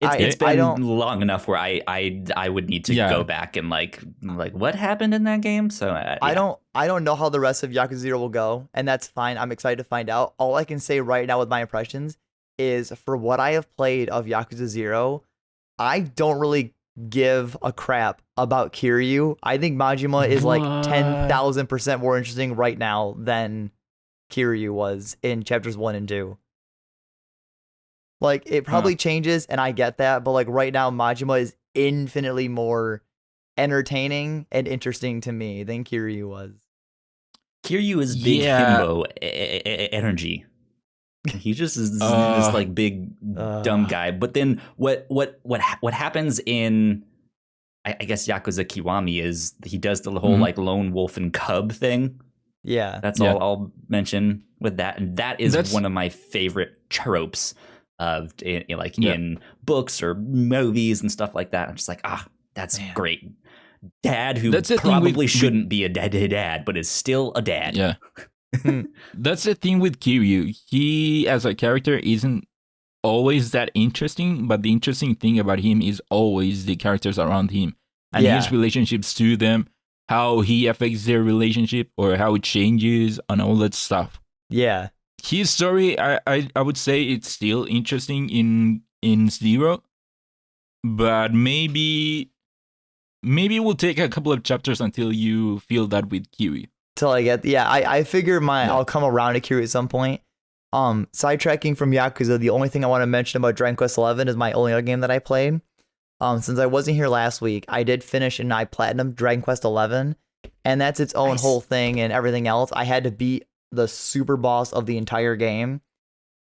Speaker 1: it's been long enough where I would need to go back and like what happened in that game. So
Speaker 3: I don't know how the rest of Yakuza 0 will go, and that's fine. I'm excited to find out. All I can say right now with my impressions is for what I have played of Yakuza 0, I don't really give a crap about Kiryu. I think Majima is like 10,000% more interesting right now than Kiryu was in chapters 1 and 2. Like, it probably changes, and I get that, but like right now, Majima is infinitely more entertaining and interesting to me than Kiryu was.
Speaker 1: Kiryu is big himbo energy. He just is this like big dumb guy. But then what happens in I guess Yakuza Kiwami is he does the whole like lone wolf and cub thing.
Speaker 3: Yeah,
Speaker 1: that's all I'll mention with that, and that is one of my favorite tropes of in books or movies and stuff like that. I'm just like, that's great. Dad who probably shouldn't be a dad, but is still a dad.
Speaker 2: Yeah. That's the thing with Kiryu. He, as a character, isn't always that interesting, but the interesting thing about him is always the characters around him and his relationships to them. how he affects their relationship or how it changes and all that stuff.
Speaker 3: Yeah.
Speaker 2: His story, I would say it's still interesting in Zero, but maybe it will take a couple of chapters until you feel that with Kiwi.
Speaker 3: Till I get, I figure I'll come around to Kiwi at some point. Sidetracking from Yakuza, the only thing I want to mention about Dragon Quest XI is my only other game that I played. Since I wasn't here last week, I did finish and I platinum Dragon Quest XI, and that's its own whole thing and everything else. I had to beat the super boss of the entire game.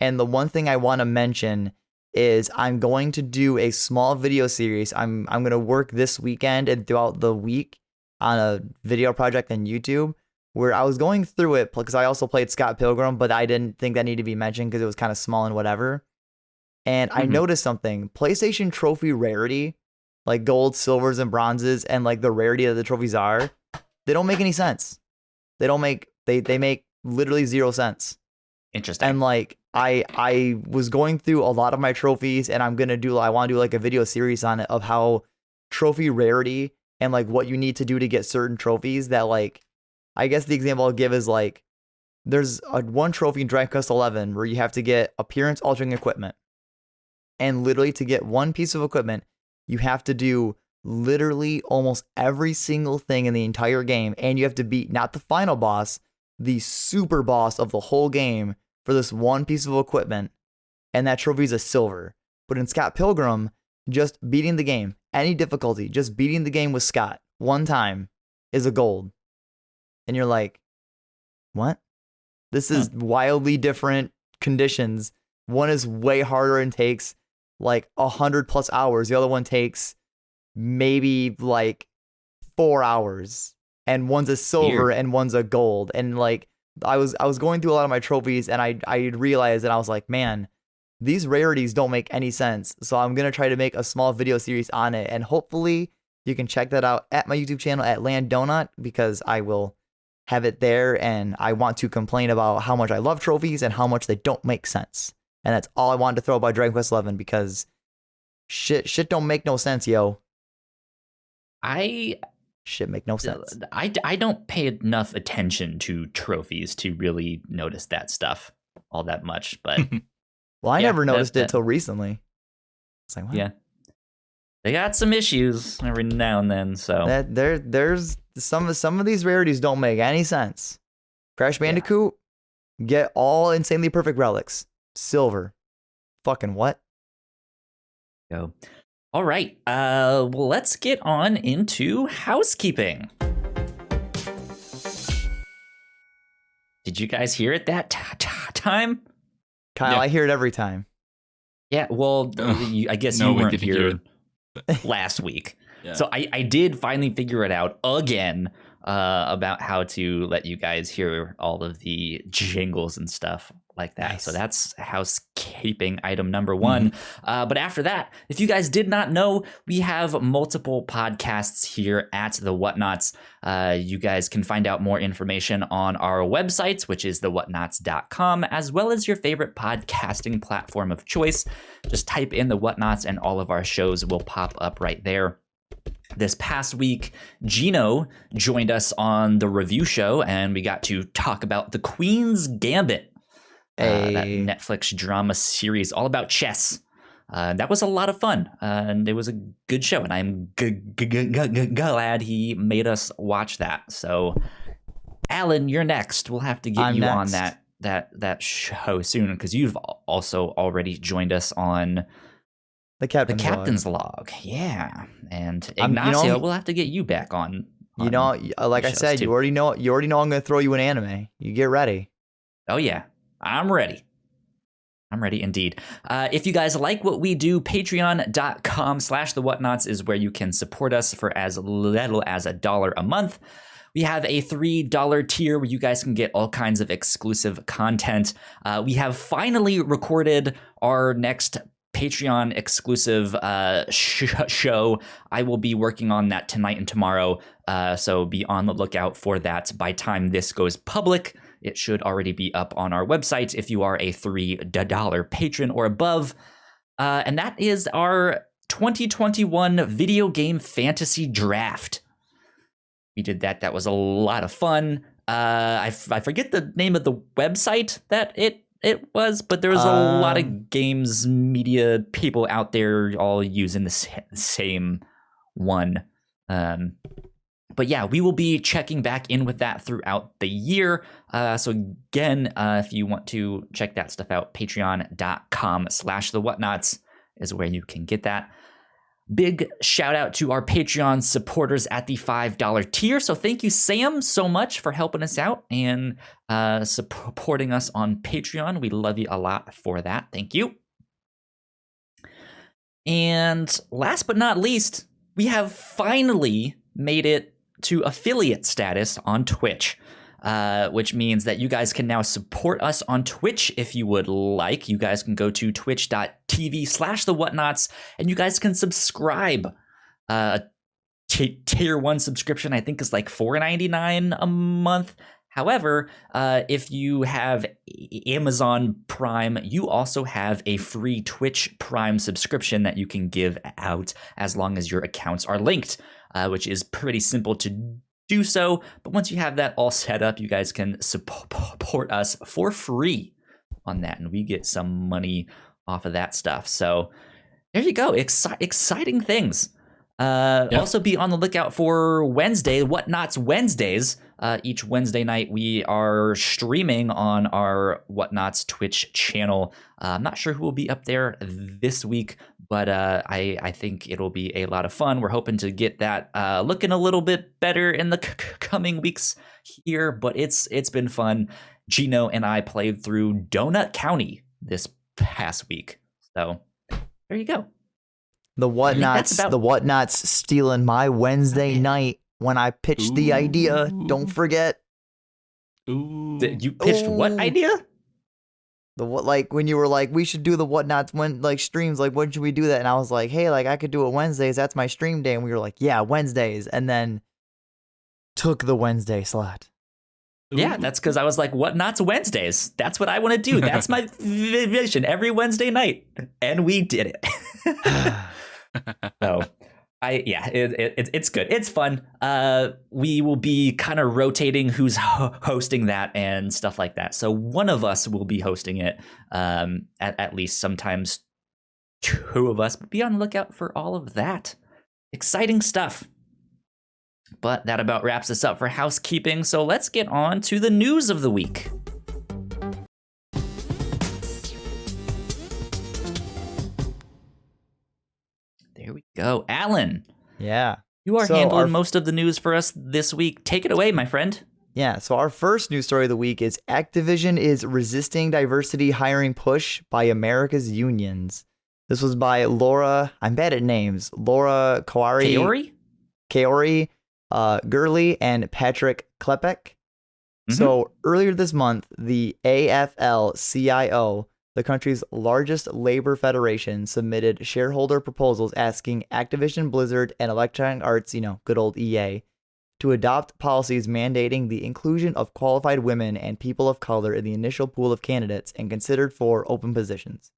Speaker 3: And the one thing I want to mention is I'm going to do a small video series. I'm going to work this weekend and throughout the week on a video project on YouTube where I was going through it because I also played Scott Pilgrim, but I didn't think that needed to be mentioned because it was kind of small and whatever. And I noticed something. PlayStation trophy rarity, like gold, silvers, and bronzes, and like the rarity of the trophies are, they don't make any sense. They make literally 0 cents.
Speaker 1: Interesting.
Speaker 3: And like I was going through a lot of my trophies, and I want to do like a video series on it of how trophy rarity and like what you need to do to get certain trophies that, like, I guess the example I'll give is like there's one trophy in Dragon Quest XI where you have to get appearance altering equipment. And literally to get one piece of equipment, you have to do literally almost every single thing in the entire game. And you have to beat not the final boss, the super boss of the whole game for this one piece of equipment. And that trophy is a silver. But in Scott Pilgrim, just beating the game, any difficulty, just beating the game with Scott one time is a gold. And you're like, what? This is wildly different conditions. One is way harder and takes like 100+ hours. The other one takes maybe like 4 hours. And one's a silver and one's a gold. And like I was going through a lot of my trophies, and I realized that I was like, man, these rarities don't make any sense. So I'm gonna try to make a small video series on it, and hopefully you can check that out at my YouTube channel at Land Donut, because I will have it there, and I want to complain about how much I love trophies and how much they don't make sense. And that's all I wanted to throw about Dragon Quest XI, because shit don't make no sense, yo. Shit make no sense.
Speaker 1: I don't pay enough attention to trophies to really notice that stuff all that much, but
Speaker 3: well, I never noticed it till recently. It's like, what?
Speaker 1: Yeah, they got some issues every now and then. So
Speaker 3: there's some of these rarities don't make any sense. Crash Bandicoot, get all insanely perfect relics, silver. Fucking what?
Speaker 1: Go. All right. Well, let's get on into housekeeping. Did you guys hear it that time?
Speaker 3: Kyle, I hear it every time.
Speaker 1: Yeah, well, I guess you weren't here last week. Yeah. So I did finally figure it out again about how to let you guys hear all of the jingles and stuff like that. Nice. So that's housekeeping item number 1. But after that, if you guys did not know, we have multiple podcasts here at the Whatnauts. You guys can find out more information on our websites, which is thewhatnauts.com, as well as your favorite podcasting platform of choice. Just type in the Whatnauts and all of our shows will pop up right there. This past week, Gino joined us on the review show, and we got to talk about The Queen's Gambit. That Netflix drama series all about chess. That was a lot of fun, and it was a good show, and I'm glad he made us watch that. So, Alan, you're next. We'll have to get you on that show soon, because you've also already joined us on
Speaker 3: the Captain's
Speaker 1: Log. Yeah, and Ignacio, we'll have to get you back on.
Speaker 3: Like I said, you already know I'm going to throw you an anime. You get ready.
Speaker 1: Oh yeah. I'm ready. I'm ready indeed. If you guys like what we do, patreon.com/thewhatnauts is where you can support us for as little as $1 a month. We have a $3 tier where you guys can get all kinds of exclusive content. We have finally recorded our next Patreon exclusive show. I will be working on that tonight and tomorrow. So be on the lookout for that. By time this goes public, it should already be up on our website if you are a $3 patron or above. And that is our 2021 video game fantasy draft. We did that. That was a lot of fun. I forget the name of the website that it was, but there was a lot of games media people out there all using the same one. But yeah, we will be checking back in with that throughout the year. So again, if you want to check that stuff out, patreon.com/thewhatnauts is where you can get that. Big shout out to our Patreon supporters at the $5 tier. So thank you, Sam, so much for helping us out and supporting us on Patreon. We love you a lot for that. Thank you. And last but not least, we have finally made it to affiliate status on Twitch, which means that you guys can now support us on Twitch if you would like. You guys can go to twitch.tv/thewhatnauts and you guys can subscribe. Tier 1 subscription, I think, is like $4.99 a month. However, if you have Amazon Prime, you also have a free Twitch Prime subscription that you can give out as long as your accounts are linked, which is pretty simple to do so. But once you have that all set up, you guys can support us for free on that, and we get some money off of that stuff. So there you go. Exciting things. Also be on the lookout for Wednesday, Whatnauts Wednesdays. Each Wednesday night, we are streaming on our Whatnauts Twitch channel. I'm not sure who will be up there this week, but I think it'll be a lot of fun. We're hoping to get that looking a little bit better in the coming weeks here, but it's been fun. Gino and I played through Donut County this past week. So there you go.
Speaker 3: The Whatnauts stealing my Wednesday night when I pitched the idea. Don't forget.
Speaker 1: You pitched what idea?
Speaker 3: When you were like, we should do the Whatnauts streams, like when should we do that? And I was like, hey, like I could do it Wednesdays, that's my stream day. And we were like, yeah, Wednesdays, and then took the Wednesday slot.
Speaker 1: Yeah, that's because I was like, Whatnauts Wednesdays. That's what I want to do. That's my vision every Wednesday night. And we did it. So it's good. It's fun. We will be kind of rotating who's hosting that and stuff like that. So one of us will be hosting it, at least sometimes two of us. But be on the lookout for all of that. Exciting stuff. But that about wraps us up for housekeeping. So let's get on to the news of the week. There we go. Alan.
Speaker 3: Yeah.
Speaker 1: You are handling most of the news for us this week. Take it away, my friend.
Speaker 3: Yeah, so our first news story of the week is Activision is resisting diversity hiring push by America's unions. This was by Laura, I'm bad at names, Laura Kaori, Gurley, and Patrick Klepek. Mm-hmm. So earlier this month, the AFL-CIO, the country's largest labor federation, submitted shareholder proposals asking Activision Blizzard and Electronic Arts, good old EA, to adopt policies mandating the inclusion of qualified women and people of color in the initial pool of candidates and considered for open positions.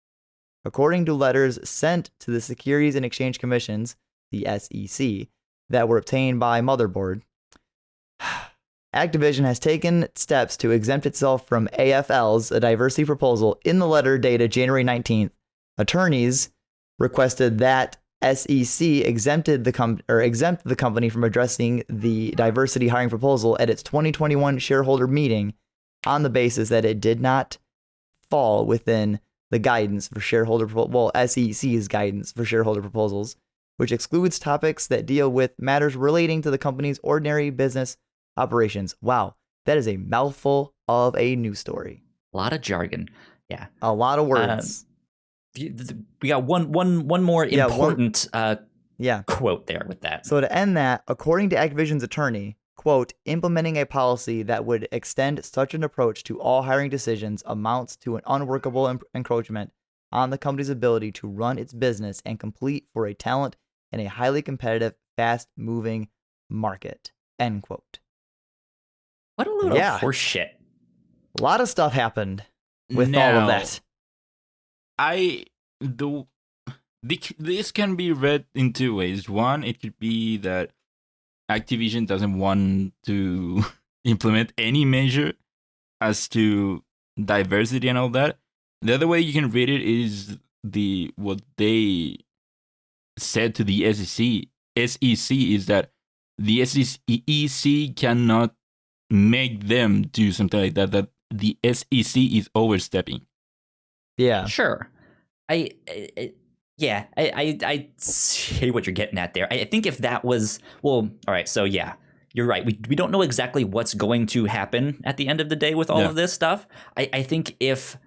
Speaker 3: According to letters sent to the Securities and Exchange Commissions, the SEC, that were obtained by Motherboard, Activision has taken steps to exempt itself from AFL's diversity proposal. In the letter dated January 19th, attorneys requested that SEC exempt the company from addressing the diversity hiring proposal at its 2021 shareholder meeting on the basis that it did not fall within the guidance for SEC's guidance for shareholder proposals, which excludes topics that deal with matters relating to the company's ordinary business operations. Wow, that is a mouthful of a news story.
Speaker 1: A lot of jargon. Yeah.
Speaker 3: A lot of words.
Speaker 1: We got one more important quote there with that.
Speaker 3: So to end that, according to Activision's attorney, quote, implementing a policy that would extend such an approach to all hiring decisions amounts to an unworkable encroachment on the company's ability to run its business and compete for a talent in a highly competitive, fast-moving market, end quote.
Speaker 1: What a load of horse shit.
Speaker 3: A lot of stuff happened with all of that.
Speaker 2: This can be read in two ways. One, it could be that Activision doesn't want to implement any measure as to diversity and all that. The other way you can read it is what they said to the SEC is that the SEC cannot make them do something like that. That the SEC is overstepping.
Speaker 3: Yeah,
Speaker 1: sure. I see what you're getting at there. I think if that was all right. So yeah, you're right. We don't know exactly what's going to happen at the end of the day with all of this stuff. I think if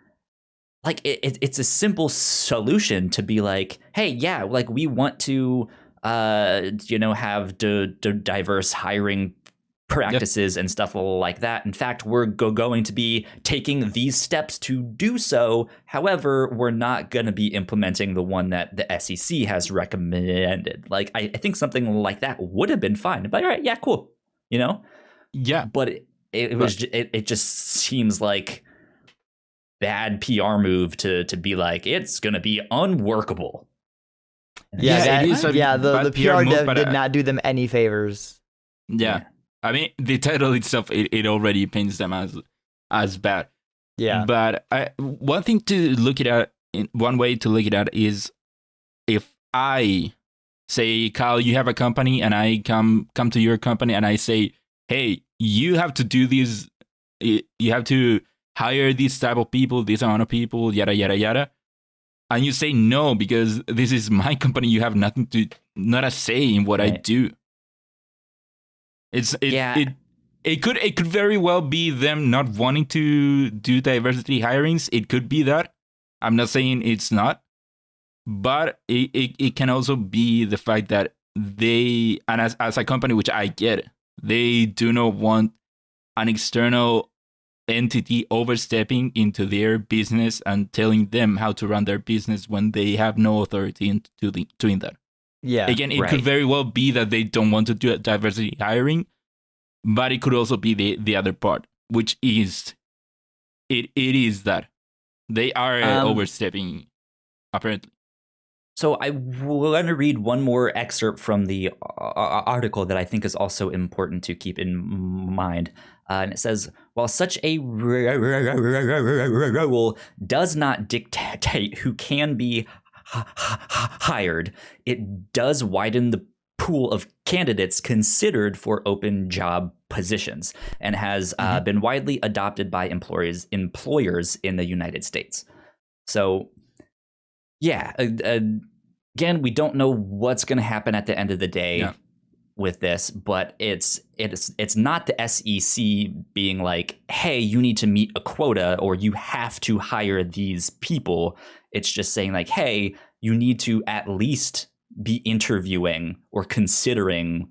Speaker 1: like it's a simple solution to be like, hey, yeah, like we want to have diverse hiring practices and stuff like that. In fact, we're going to be taking these steps to do so. However, we're not going to be implementing the one that the SEC has recommended. Like, I think something like that would have been fine. But all right, yeah, cool.
Speaker 2: Yeah.
Speaker 1: But it just seems like bad PR move to be like, it's going to be unworkable.
Speaker 3: The PR dev did not do them any favors.
Speaker 2: Yeah. I mean, the title itself, it already paints them as bad.
Speaker 3: Yeah.
Speaker 2: But one way to look at it is if I say, Kyle, you have a company, and I come to your company and I say, hey, you have to do this. You have to hire these type of people, this amount of people, yada, yada, yada. And you say no, because this is my company. You have not a say in what I do. It could very well be them not wanting to do diversity hirings. It could be that. I'm not saying it's not, but it can also be the fact that they, and as a company, which I get, they do not want an external entity overstepping into their business and telling them how to run their business when they have no authority in doing that.
Speaker 3: Yeah.
Speaker 2: Again, it could very well be that they don't want to do diversity hiring, but it could also be the other part, which is it is that they are overstepping, apparently.
Speaker 1: So I want to read one more excerpt from the article that I think is also important to keep in mind. And it says, while such a rule does not dictate who can be hired, it does widen the pool of candidates considered for open job positions and has been widely adopted by employers in the United States. So, yeah, again, we don't know what's going to happen at the end of the day with this, but it's not the SEC being like, hey, you need to meet a quota or you have to hire these people. It's just saying like, hey, you need to at least be interviewing or considering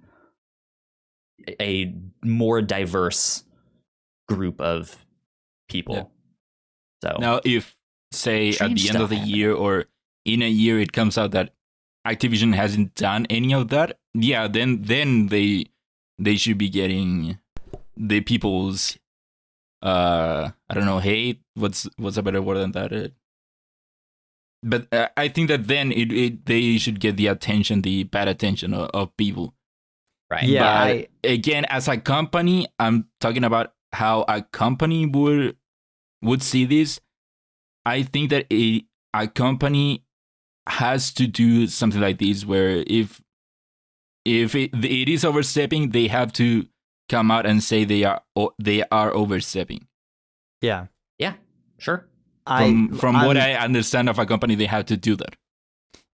Speaker 1: a more diverse group of people. Yeah. So
Speaker 2: now, if say at the end of the year or in a year it comes out that Activision hasn't done any of that, then they should be getting the people's I don't know, hate. What's a better word than that? But I think that then they should get the bad attention of people.
Speaker 1: Right.
Speaker 3: Yeah.
Speaker 2: But again, as a company, I'm talking about how a company would see this. I think that a company has to do something like this, where if it is overstepping, they have to come out and say they are overstepping.
Speaker 3: Yeah.
Speaker 1: Yeah. Sure.
Speaker 2: From what I understand of a company, they have to do that.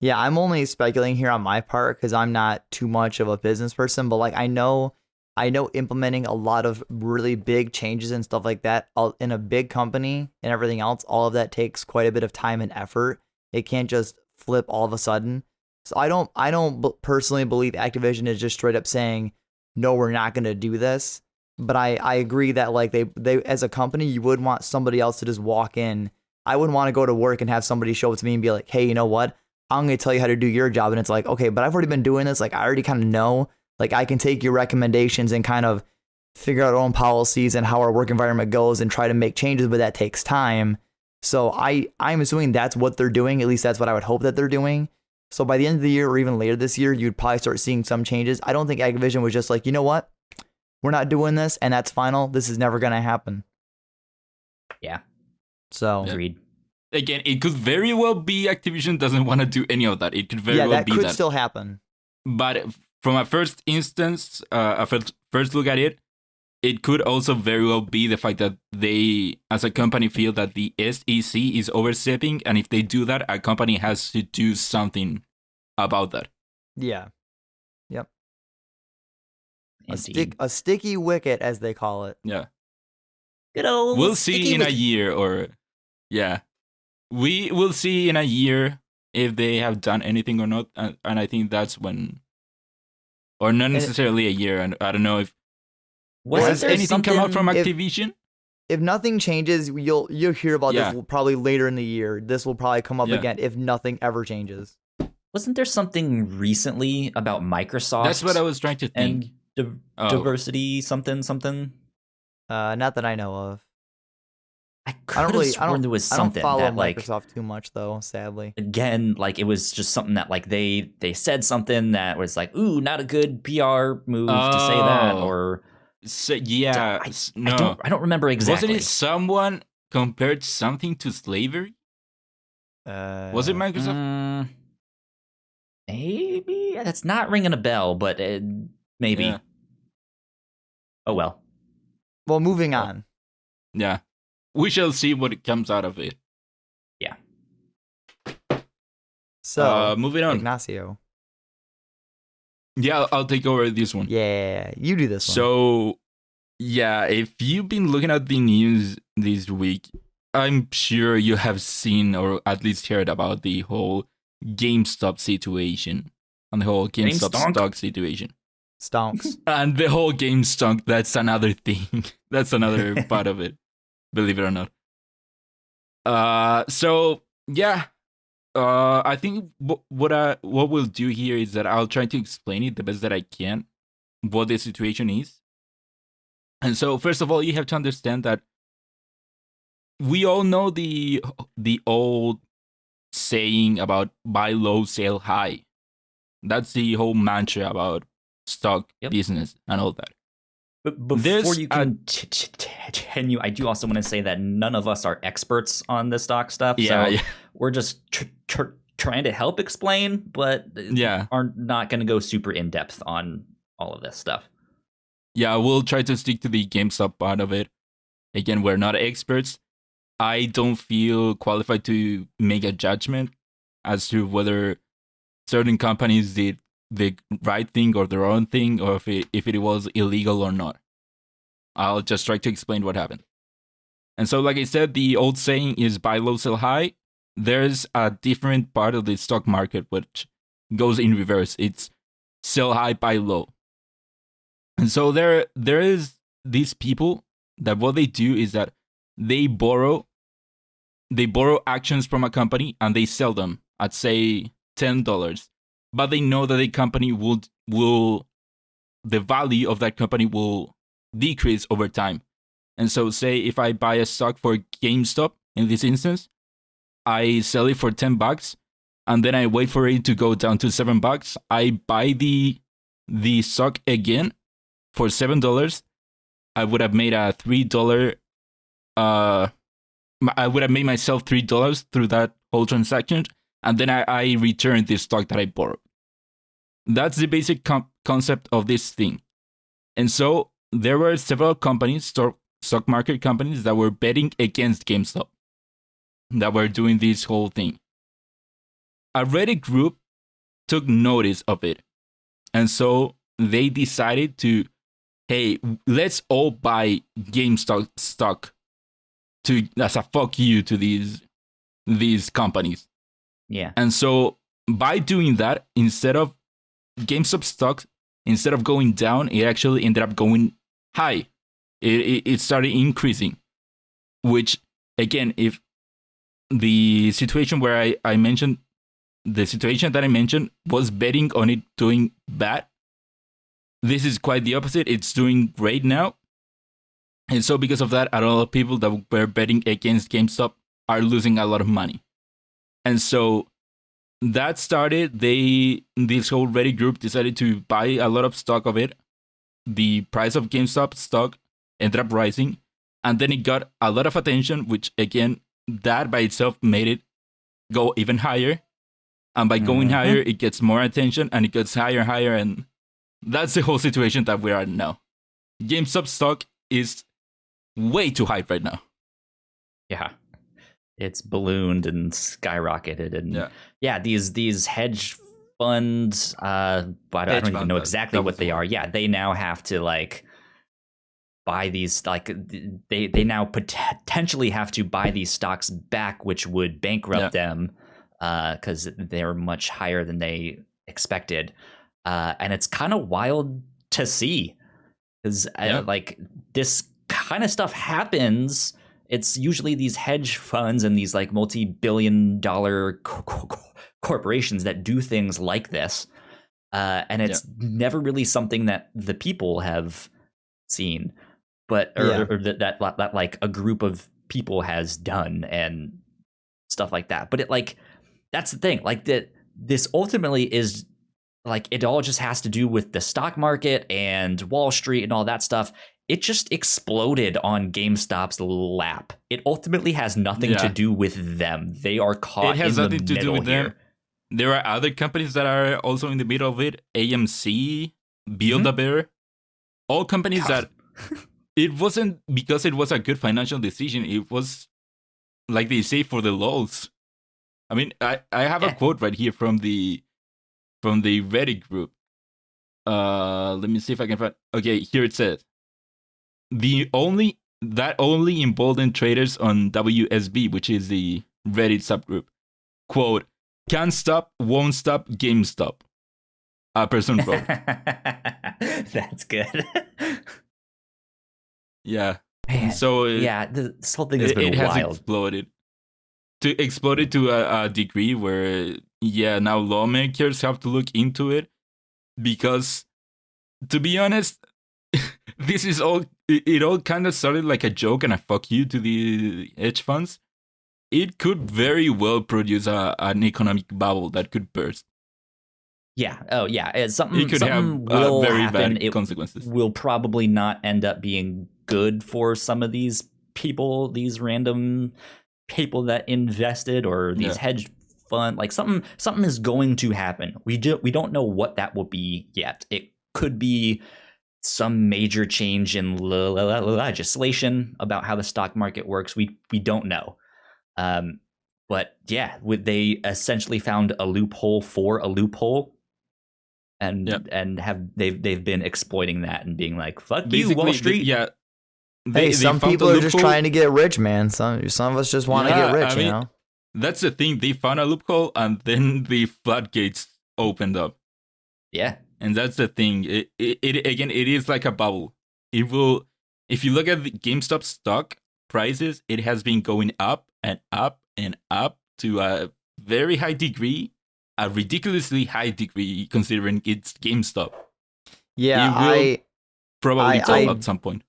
Speaker 3: Yeah, I'm only speculating here on my part because I'm not too much of a business person, but like I know implementing a lot of really big changes and stuff like that in a big company and everything else, all of that takes quite a bit of time and effort. It can't just flip all of a sudden. So I don't personally believe Activision is just straight up saying, no, we're not going to do this. But I agree that like they as a company, you would want somebody else to just walk in. I wouldn't want to go to work and have somebody show up to me and be like, hey, you know what? I'm going to tell you how to do your job. And it's like, okay, but I've already been doing this. Like, I already kind of know, like I can take your recommendations and kind of figure out our own policies and how our work environment goes and try to make changes, but that takes time. So I'm assuming that's what they're doing. At least that's what I would hope that they're doing. So by the end of the year or even later this year, you'd probably start seeing some changes. I don't think Activision was just like, you know what? We're not doing this, and that's final. This is never going to happen.
Speaker 1: Yeah.
Speaker 3: So
Speaker 1: Agreed.
Speaker 2: Again, it could very well be Activision doesn't want to do any of that. It could very well be
Speaker 3: that could still happen.
Speaker 2: But from a first instance, first look at it, it could also very well be the fact that they, as a company, feel that the SEC is overstepping, and if they do that, a company has to do something about that.
Speaker 3: Yeah. Yep.
Speaker 1: Indeed.
Speaker 3: A sticky wicket, as they call it.
Speaker 2: Yeah.
Speaker 1: Good old
Speaker 2: We'll see
Speaker 1: sticky
Speaker 2: in a
Speaker 1: wicket.
Speaker 2: year, or yeah, we will see in a year if they have done anything or not, and I think that's when, or not necessarily a year, and I don't know if has
Speaker 1: there
Speaker 2: anything come out from
Speaker 3: if-
Speaker 2: Activision.
Speaker 3: If nothing changes, you'll hear about
Speaker 2: Yeah.
Speaker 3: this probably later in the year. This will probably come up
Speaker 2: Yeah.
Speaker 3: again if nothing ever changes.
Speaker 1: Wasn't there something recently about Microsoft?
Speaker 2: That's what I was trying to think.
Speaker 1: and
Speaker 2: Oh.
Speaker 1: diversity something?
Speaker 3: Not that I know of.
Speaker 1: I
Speaker 3: I
Speaker 1: could
Speaker 3: don't
Speaker 1: have
Speaker 3: really.
Speaker 1: sworn there was
Speaker 3: I don't
Speaker 1: something
Speaker 3: follow
Speaker 1: that like
Speaker 3: Microsoft too much though. Sadly.
Speaker 1: again, like it was just something that like they said something that was like, ooh, not a good PR move to say that,
Speaker 2: Oh.
Speaker 1: or
Speaker 2: So, yeah, no.
Speaker 1: I don't remember exactly.
Speaker 2: Wasn't it someone compared something to slavery? Was it Microsoft?
Speaker 1: Maybe that's not ringing a bell, but maybe.
Speaker 2: Yeah.
Speaker 1: Oh well.
Speaker 3: Well, moving on.
Speaker 2: Yeah. We shall see what comes out of it.
Speaker 1: Yeah.
Speaker 3: So
Speaker 2: moving on.
Speaker 3: Ignacio.
Speaker 2: Yeah, I'll take over this one.
Speaker 3: Yeah, you do this one.
Speaker 2: So, yeah, if you've been looking at the news this week, I'm sure you have seen or at least heard about the whole GameStop situation and the whole GameStop
Speaker 1: GameStonk.
Speaker 2: stock situation.
Speaker 3: Stonks.
Speaker 2: And the whole GameStonk, that's another thing. That's another part of it, believe it or not. So, yeah. I think what we'll do here is that I'll try to explain it the best that I can, what the situation is. And so, first of all, you have to understand that we all know the old saying about buy low, sell high. That's the whole mantra about stock business and all that.
Speaker 1: But before you continue, I do also want to say that none of us are experts on the stock stuff.
Speaker 2: Yeah,
Speaker 1: so we're just trying to help explain, but are not going to go super in depth on all of this stuff.
Speaker 2: Yeah, we'll try to stick to the GameStop part of it. Again, we're not experts. I don't feel qualified to make a judgment as to whether certain companies did the right thing or the wrong thing, or if it was illegal or not. I'll just try to explain what happened. And so, like I said, the old saying is buy low, sell high. There's a different part of the stock market which goes in reverse. It's sell high, buy low. And so there is these people that what they do is that they borrow actions from a company and they sell them at, say, $10. But they know that the company will the value of that company will decrease over time. And so, say if I buy a stock for GameStop in this instance, I sell it for $10, and then I wait for it to go down to $7. I buy the stock again for $7. I would have made a $3. I would have made myself $3 through that whole transaction, and then I return the stock that I borrowed. That's the basic concept of this thing. And so there were several companies, stock market companies, that were betting against GameStop, that were doing this whole thing. A Reddit group took notice of it. And so they decided to, hey, let's all buy GameStop stock as a fuck you to these companies.
Speaker 1: Yeah.
Speaker 2: And so by doing that, instead of GameStop stock, instead of going down, it actually ended up going high. It started increasing, which, again, if the situation where I mentioned, the situation that I mentioned was betting on it doing bad, this is quite the opposite. It's doing great now. And so because of that, a lot of people that were betting against GameStop are losing a lot of money. And so that started, this whole Reddit group decided to buy a lot of stock of it. The price of GameStop stock ended up rising, and then it got a lot of attention, which again, that by itself made it go even higher. And by going higher, it gets more attention, and it gets higher, higher, and that's the whole situation that we are in now. GameStop stock is way too high right now.
Speaker 1: Yeah. It's ballooned and skyrocketed, and these hedge funds, but I don't even know exactly what they are. Yeah, they now have to like buy these, like they now potentially have to buy these stocks back, which would bankrupt them because they're much higher than they expected, and it's kind of wild to see because like this kind of stuff happens. It's usually these hedge funds and these like multi-billion-dollar corporations that do things like this, and it's never really something that the people have seen, but or that like a group of people has done and stuff like that. But it like that's the thing, like that this ultimately is like it all just has to do with the stock market and Wall Street and all that stuff. It just exploded on GameStop's lap. It ultimately has nothing to do with them. They are caught in the middle. It has nothing to do with them.
Speaker 2: There are other companies that are also in the middle of it. AMC, Build-A-Bear, all companies that it wasn't because it was a good financial decision. It was, like they say, for the lulz. I mean, I have a quote right here from the Reddit group. Let me see if I can find. Okay, here it says. Only emboldened traders on WSB, which is the Reddit subgroup. Quote, can't stop, won't stop, GameStop. A person wrote.
Speaker 1: That's good.
Speaker 2: Yeah.
Speaker 1: Man,
Speaker 2: so
Speaker 1: this whole thing has been wild.
Speaker 2: Exploded to a degree where now lawmakers have to look into it because, to be honest, this is all. It all kind of started like a joke and a fuck you to the hedge funds. It could very well produce an economic bubble that could burst.
Speaker 1: Yeah. Oh, yeah. Something.
Speaker 2: It could have
Speaker 1: will
Speaker 2: very
Speaker 1: happen.
Speaker 2: bad consequences.
Speaker 1: It will probably not end up being good for some of these people, these random people that invested, or these hedge fund. Like something is going to happen. We don't know what that will be yet. It could be some major change in legislation about how the stock market works. We don't know. But yeah, they essentially found a loophole for a loophole, and they've been exploiting that and being like, "Fuck you, Wall Street."
Speaker 3: Some people are just trying to get rich, man. Some of us just want to get rich, you know.
Speaker 2: That's the thing. They found a loophole, and then the floodgates opened up.
Speaker 1: Yeah.
Speaker 2: And that's the thing. It is like a bubble. It will. If you look at the GameStop stock prices, it has been going up and up and up to a very high degree, a ridiculously high degree considering it's GameStop.
Speaker 3: Yeah,
Speaker 2: it will probably double at some point.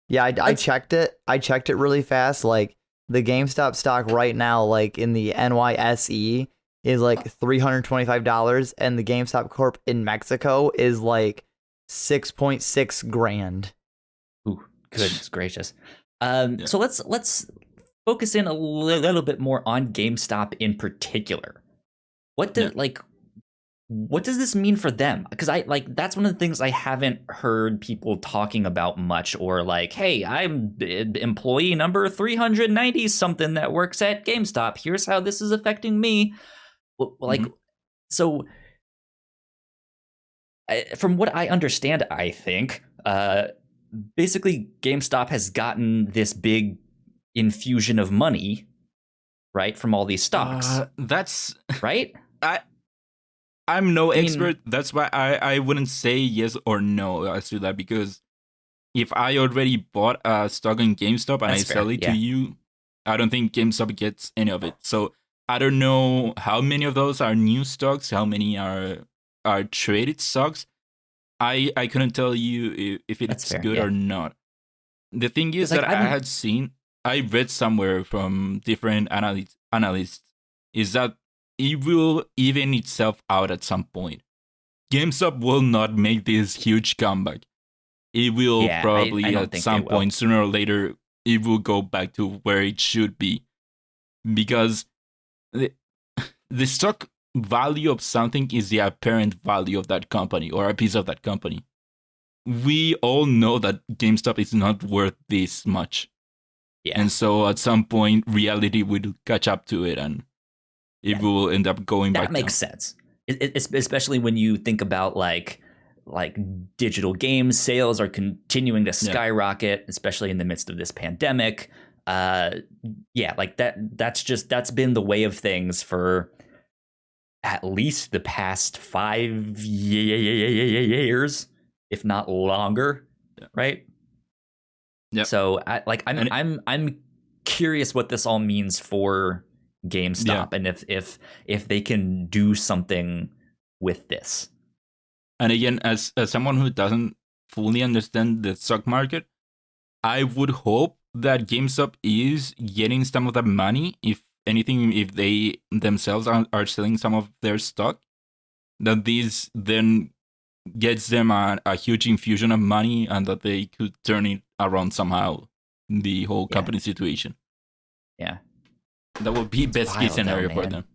Speaker 3: Yeah, I checked it. I checked it really fast. Like the GameStop stock right now, like in the NYSE, is like $325, and the GameStop Corp in Mexico is like 6.6 grand.
Speaker 1: Ooh, goodness gracious. So let's focus in a little bit more on GameStop in particular. What does this mean for them? Because that's one of the things I haven't heard people talking about much, or like, hey, I'm employee number 390 something that works at GameStop. Here's how this is affecting me. Like, so from what I understand, I think basically GameStop has gotten this big infusion of money, right, from all these stocks.
Speaker 2: That's
Speaker 1: right.
Speaker 2: I'm no expert. That's why I wouldn't say yes or no as to that, because if I already bought a stock in GameStop and I sell it to you, I don't think GameStop gets any of it. So I don't know how many of those are new stocks, how many are traded stocks. I couldn't tell you if it's good or not. The thing is that I read somewhere from different analysts is that it will even itself out at some point. GameStop will not make this huge comeback. It will probably
Speaker 1: I don't
Speaker 2: at
Speaker 1: think
Speaker 2: some
Speaker 1: they will.
Speaker 2: point, sooner or later, it will go back to where it should be. Because the stock value of something is the apparent value of that company or a piece of that company. We all know that GameStop is not worth this much.
Speaker 1: Yeah.
Speaker 2: And so at some point, reality will catch up to it and it will end up going back
Speaker 1: That makes sense. Especially when you think about like digital game sales are continuing to skyrocket, especially in the midst of this pandemic. Like that's been the way of things for at least the past 5 years, if not longer, right?
Speaker 2: Yeah.
Speaker 1: So I'm curious what this all means for GameStop and if they can do something with this.
Speaker 2: And again, as someone who doesn't fully understand the stock market, I would hope that GameStop is getting some of that money. If anything, if they themselves are selling some of their stock, that this then gets them a huge infusion of money and that they could turn it around somehow, the whole company situation.
Speaker 1: Yeah.
Speaker 2: That would be best case scenario for them.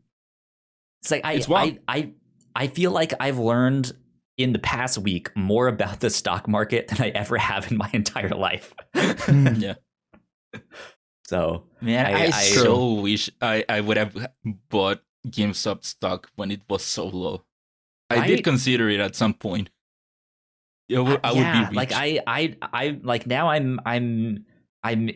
Speaker 1: It's like I feel like I've learned in the past week more about the stock market than I ever have in my entire life.
Speaker 2: Yeah.
Speaker 1: So
Speaker 2: man, I so wish I would have bought GameStop stock when it was so low. I did consider it at some point. I would be rich.
Speaker 1: Like I like now I'm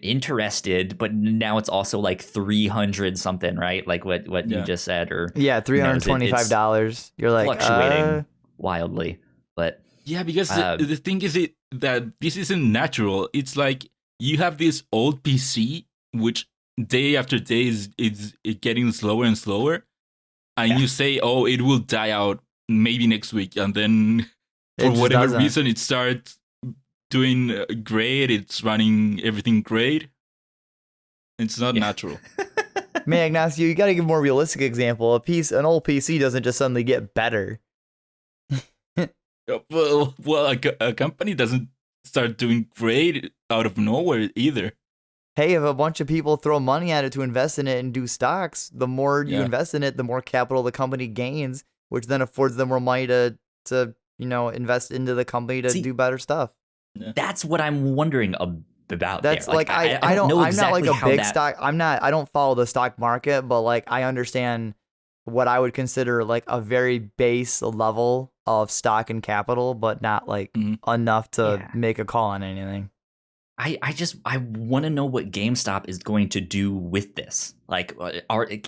Speaker 1: interested, but now it's also like 300 something, right? Like what you just said, or
Speaker 3: $325. You're like
Speaker 1: fluctuating wildly, but
Speaker 2: because the thing is that this isn't natural. It's like you have this old PC which day after day is getting slower and slower, and you say, oh, it will die out maybe next week, and then for whatever reason it starts doing great. It's running everything great. It's not natural.
Speaker 3: Man, Ignacio, you got to give a more realistic example. An old PC doesn't just suddenly get better.
Speaker 2: Well, a company doesn't start doing great out of nowhere either.
Speaker 3: Hey, if a bunch of people throw money at it to invest in it and do stocks, the more you invest in it, the more capital the company gains, which then affords them more money to invest into the company to do better stuff.
Speaker 1: That's what I'm wondering about.
Speaker 3: That's
Speaker 1: there.
Speaker 3: like I don't know exactly. I'm not like a big stock. I don't follow the stock market, but like I understand what I would consider like a very base level of stock and capital, but not like enough to make a call on anything.
Speaker 1: I want to know what GameStop is going to do with this. Like,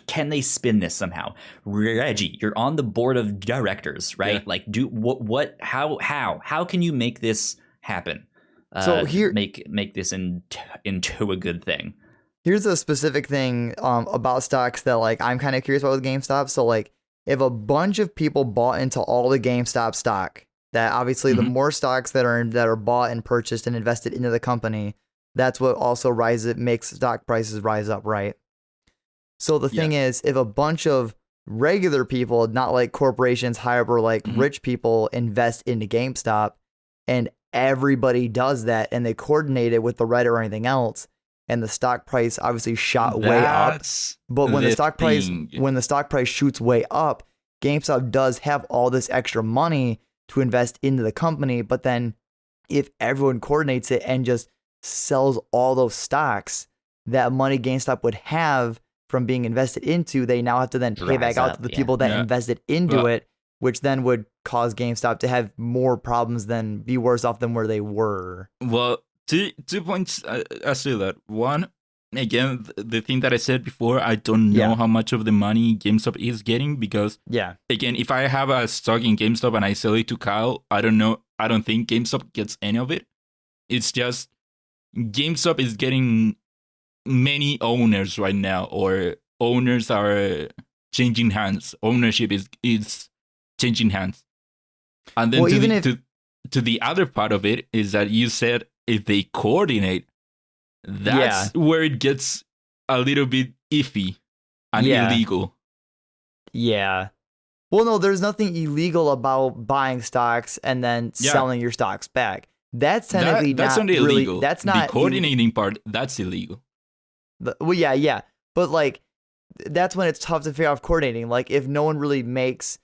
Speaker 1: can they spin this somehow? Reggie, you're on the board of directors, right? Yeah. Like, how can you make this happen?
Speaker 3: So here,
Speaker 1: make this into a good thing.
Speaker 3: Here's a specific thing about stocks that like I'm kind of curious about with GameStop. So like, if a bunch of people bought into all the GameStop stock, that obviously the more stocks that are bought and purchased and invested into the company, that's what also makes stock prices rise up, right? So the thing is, if a bunch of regular people, not like corporations, however, like rich people invest into GameStop, and everybody does that, and they coordinate it with the Reddit or anything else, and the stock price obviously shot way up. But when the stock price shoots way up, GameStop does have all this extra money to invest into the company. But then if everyone coordinates it and just sells all those stocks, that money GameStop would have from being invested into, they now have to then pay back out to the people that invested into it, which then would cause GameStop to have more problems than be worse off than where they were.
Speaker 2: Well, two points as to that. One, again, the thing that I said before, I don't know how much of the money GameStop is getting because, again, if I have a stock in GameStop and I sell it to Kyle, I don't know. I don't think GameStop gets any of it. It's just GameStop is getting many owners right now, or owners are changing hands. Ownership is changing hands. And then to the other part of it is that you said if they coordinate, that's where it gets a little bit iffy and illegal.
Speaker 3: Yeah. Well, no, there's nothing illegal about buying stocks and then selling your stocks back. That's technically
Speaker 2: that's
Speaker 3: not
Speaker 2: not
Speaker 3: really.
Speaker 2: illegal.
Speaker 3: That's not
Speaker 2: the coordinating part. That's illegal.
Speaker 3: Well, yeah. But like, that's when it's tough to figure out coordinating. Like, if no one really makes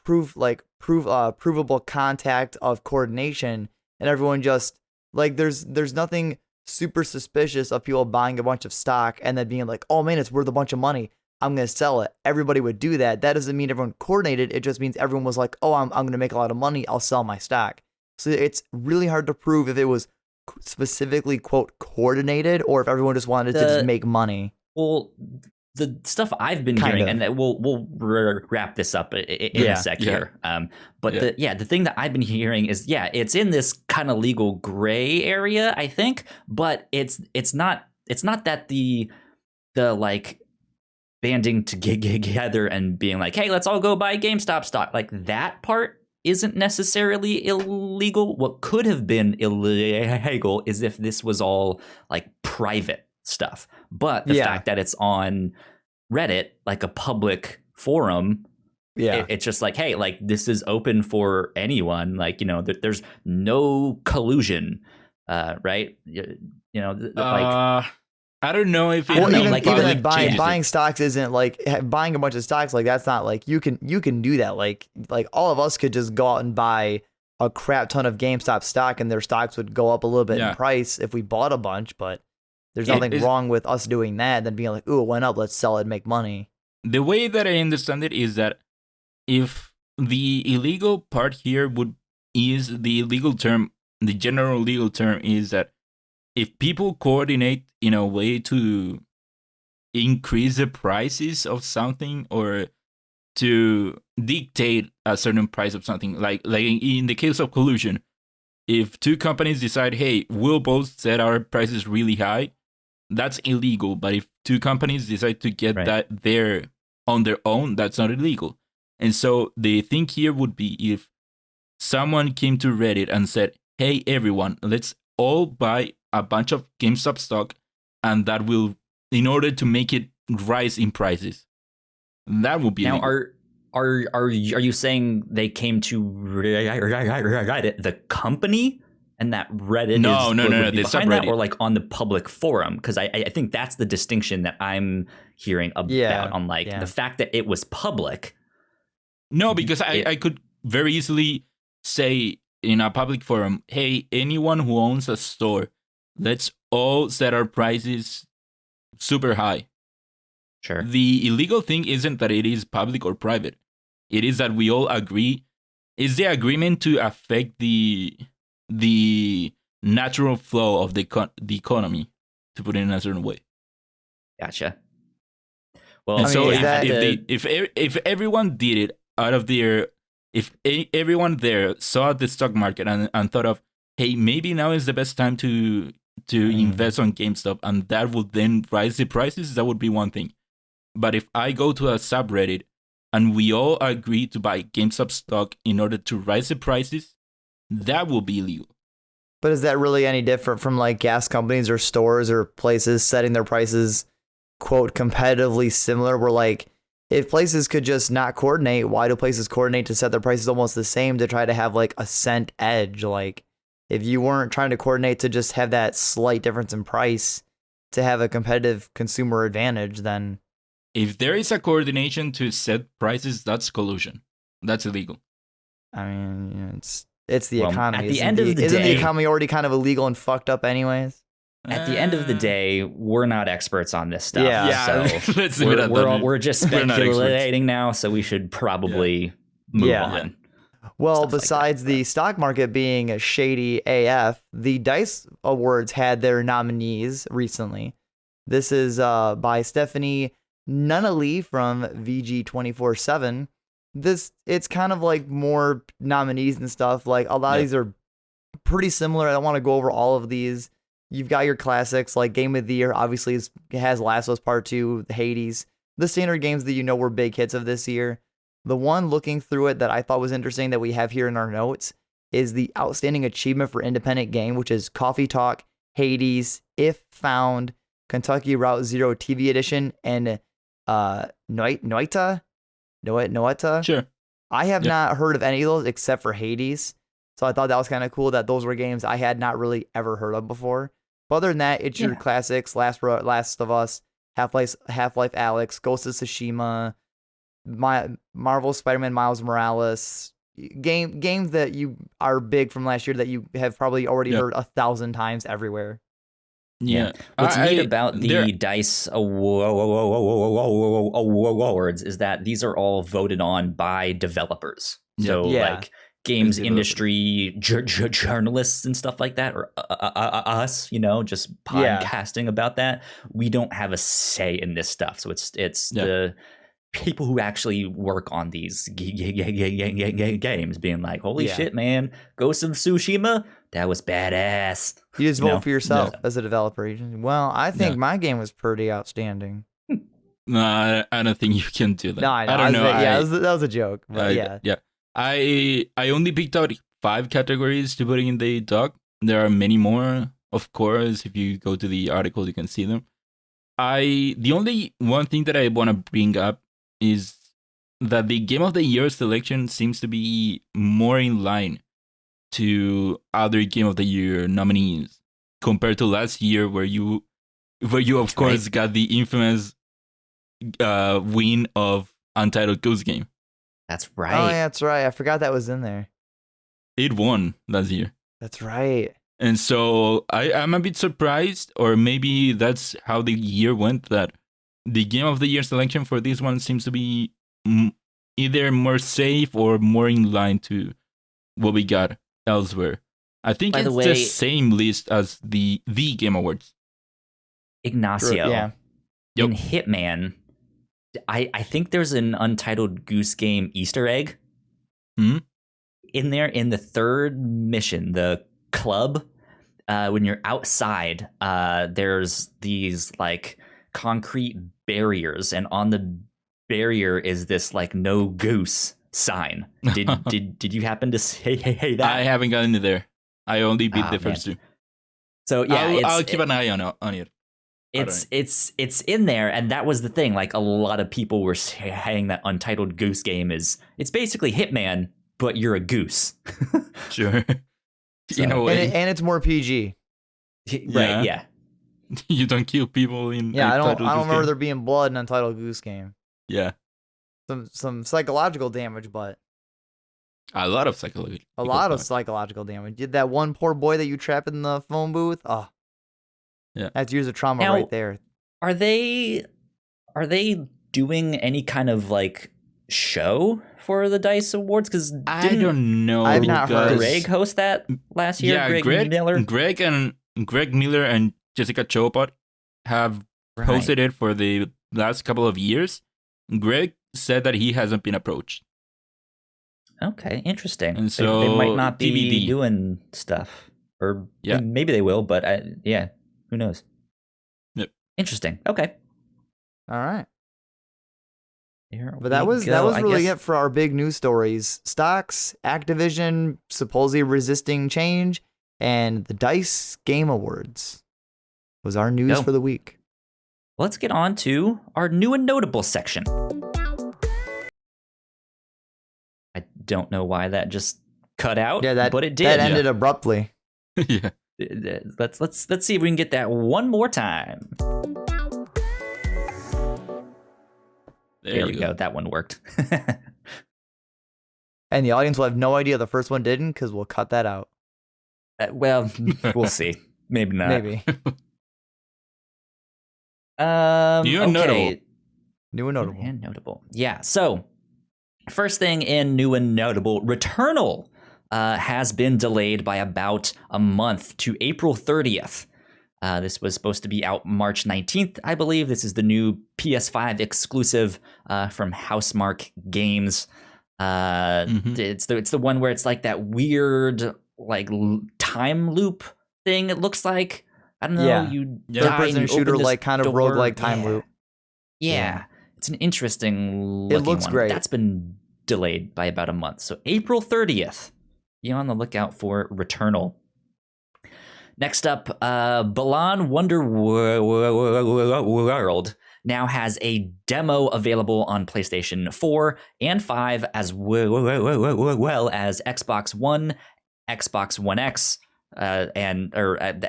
Speaker 3: provable contact of coordination, and everyone just like, there's nothing super suspicious of people buying a bunch of stock and then being like, oh man, it's worth a bunch of money, I'm going to sell it. Everybody would do that. That doesn't mean everyone coordinated. It just means everyone was like, oh, I'm going to make a lot of money, I'll sell my stock. So it's really hard to prove if it was specifically, quote, coordinated, or if everyone just wanted to just make money.
Speaker 1: Well, the stuff I've been hearing, and we'll wrap this up in a sec here. But the thing that I've been hearing is, it's in this kind of legal gray area, I think, but it's not that the like banding together and being like, hey, let's all go buy GameStop stock, like that part isn't necessarily illegal. What could have been illegal is if this was all like private stuff. But the fact that it's on Reddit, like a public forum, it's just like, hey, like this is open for anyone. Like, there's no collusion, right? Like.
Speaker 2: I don't know if
Speaker 3: even buying stocks isn't like buying a bunch of stocks. Like, that's not like you can do that. Like all of us could just go out and buy a crap ton of GameStop stock, and their stocks would go up a little bit in price if we bought a bunch. But there's nothing wrong with us doing that and then being like, ooh, it went up, let's sell it and make money.
Speaker 2: The way that I understand it is that if the illegal part here is the illegal term, the general legal term is that if people coordinate in a way to increase the prices of something or to dictate a certain price of something, like in the case of collusion, if two companies decide, hey, we'll both set our prices really high, that's illegal. But if two companies decide to get that there on their own, that's not illegal. And so the thing here would be if someone came to Reddit and said, hey, everyone, let's all buy a bunch of GameStop stock, and that will, in order to make it rise in prices, that would be
Speaker 1: now
Speaker 2: illegal.
Speaker 1: Are you saying they came to Reddit, the company, and that Reddit
Speaker 2: no,
Speaker 1: the subreddit, or like on the public forum? Because I think that's the distinction that I'm hearing about on the fact that it was public.
Speaker 2: No, because I could very easily say in a public forum, hey, anyone who owns a store, let's all set our prices super high.
Speaker 1: Sure.
Speaker 2: The illegal thing isn't that it is public or private. It is that we all agree. Is the agreement to affect the natural flow of the economy, to put it in a certain way.
Speaker 1: Gotcha. Well,
Speaker 2: and so if everyone did it out of their, if everyone there saw the stock market and thought of, hey, maybe now is the best time to invest on GameStop, and that would then rise the prices, that would be one thing. But if I go to a subreddit and we all agree to buy GameStop stock in order to rise the prices, that will be illegal.
Speaker 3: But is that really any different from like gas companies or stores or places setting their prices, quote, competitively similar? Where like, if places could just not coordinate, why do places coordinate to set their prices almost the same to try to have like a cent edge? Like, if you weren't trying to coordinate to just have that slight difference in price to have a competitive consumer advantage, then...
Speaker 2: If there is a coordination to set prices, that's collusion. That's illegal.
Speaker 3: I mean, it's the economy.
Speaker 1: At the end of the day,
Speaker 3: isn't the economy already kind of illegal and fucked up anyways?
Speaker 1: At the end of the day, we're not experts on this stuff.
Speaker 3: Yeah.
Speaker 1: So
Speaker 2: let's leave it at that.
Speaker 1: We're just speculating now, so we should probably move on.
Speaker 3: Well, besides the stock market being shady AF, the DICE Awards had their nominees recently. This is by Stephanie Nunnally from VG247. It's kind of like more nominees and stuff. Like a lot of these are pretty similar. I don't want to go over all of these. You've got your classics like Game of the Year. Obviously, it has Last of Us Part 2, Hades, the standard games that were big hits of this year. The one looking through it that I thought was interesting that we have here in our notes is the Outstanding Achievement for Independent Game, which is Coffee Talk, Hades, If Found, Kentucky Route Zero TV Edition, and Noita. Noeta.
Speaker 2: Sure.
Speaker 3: I have not heard of any of those except for Hades. So I thought that was kind of cool that those were games I had not really ever heard of before. But other than that, it's your classics: Last of Us, Half-Life Alyx, Ghost of Tsushima, Marvel Spider-Man Miles Morales. Games that you are big from last year that you have probably already heard 1,000 times everywhere.
Speaker 2: Yeah.
Speaker 1: What's neat about the DICE awards is that these are all voted on by developers. So like games industry journalists and stuff like that, or us, just podcasting about that. We don't have a say in this stuff. So it's the people who actually work on these games being like, holy shit, man, Ghost of Tsushima, that was badass.
Speaker 3: You just vote for yourself as a developer. Well, I think my game was pretty outstanding.
Speaker 2: No, I don't think you can do that.
Speaker 3: No, I
Speaker 2: don't know.
Speaker 3: That was a joke. But
Speaker 2: I only picked out 5 categories to put in the doc. There are many more, of course. If you go to the article, you can see them. The only one thing that I want to bring up is that the Game of the Year selection seems to be more in line to other Game of the Year nominees compared to last year, where you of course got the infamous win of Untitled Goose Game.
Speaker 1: That's right.
Speaker 3: Oh, yeah, that's right. I forgot that was in there.
Speaker 2: It won last year.
Speaker 3: That's right.
Speaker 2: And so I'm a bit surprised, or maybe that's how the year went, that the Game of the Year selection for this one seems to be either more safe or more in line to what we got elsewhere. I think it's the same list as the Game Awards.
Speaker 1: Ignacio, in Hitman, I think there's an Untitled Goose Game Easter egg in there in the third mission, the club. When you're outside, there's these like concrete barriers, and on the barrier is this like no goose sign. Did you happen to say that?
Speaker 2: I haven't gotten into there. I only beat the first 2.
Speaker 1: So
Speaker 2: I'll keep an eye on it.
Speaker 1: It's in there, and that was the thing. Like a lot of people were saying that Untitled Goose Game it's basically Hitman, but you're a goose.
Speaker 2: Sure.
Speaker 3: So, and it's more PG.
Speaker 1: Right, yeah.
Speaker 2: You don't kill people in
Speaker 3: I don't remember there being blood in Untitled Goose Game.
Speaker 2: Yeah.
Speaker 3: Some psychological damage, but
Speaker 2: a lot of psychological
Speaker 3: damage. Did that one poor boy that you trapped in the phone booth? Oh.
Speaker 2: Yeah.
Speaker 3: That's years of trauma right there.
Speaker 1: Are they doing any kind of like show for the DICE Awards? Because
Speaker 2: I don't know.
Speaker 3: I've not heard.
Speaker 1: Greg host that last year.
Speaker 2: Yeah, Greg Miller and Jessica Chopot have hosted it for the last couple of years. Greg said that he hasn't been approached.
Speaker 1: Okay, interesting.
Speaker 2: And so
Speaker 1: they might not be
Speaker 2: TBD.
Speaker 1: doing stuff, or maybe they will. But who knows?
Speaker 2: Yep.
Speaker 1: Interesting. Okay.
Speaker 3: All right.
Speaker 1: Here
Speaker 3: but that was really it for our big news stories. Stocks, Activision supposedly resisting change, and the DICE Game Awards was our news for the week.
Speaker 1: Let's get on to our new and notable section. I don't know why that just cut out, but it did.
Speaker 3: That ended abruptly.
Speaker 2: Yeah.
Speaker 1: Let's see if we can get that one more time. There we go. That one worked.
Speaker 3: And the audience will have no idea the first one didn't, because we'll cut that out.
Speaker 1: Well, we'll see. Maybe not.
Speaker 3: Maybe.
Speaker 2: New and notable.
Speaker 3: New and
Speaker 1: notable. Yeah. So, first thing in new and notable, Returnal has been delayed by about a month to April 30th. This was supposed to be out March 19th, I believe. This is the new PS5 exclusive from Housemarque Games. It's the one where it's like that weird like time loop thing. It looks like, I don't know.
Speaker 3: Yeah.
Speaker 1: You
Speaker 3: third-person shooter, like kind of roguelike time loop.
Speaker 1: Yeah, it's an interesting.
Speaker 3: It looks
Speaker 1: one.
Speaker 3: great.
Speaker 1: That's been delayed by about a month, so April 30th. Be on the lookout for Returnal. Next up, Balan Wonder World now has a demo available on PlayStation 4 and 5, as well as Xbox One, Xbox One X, the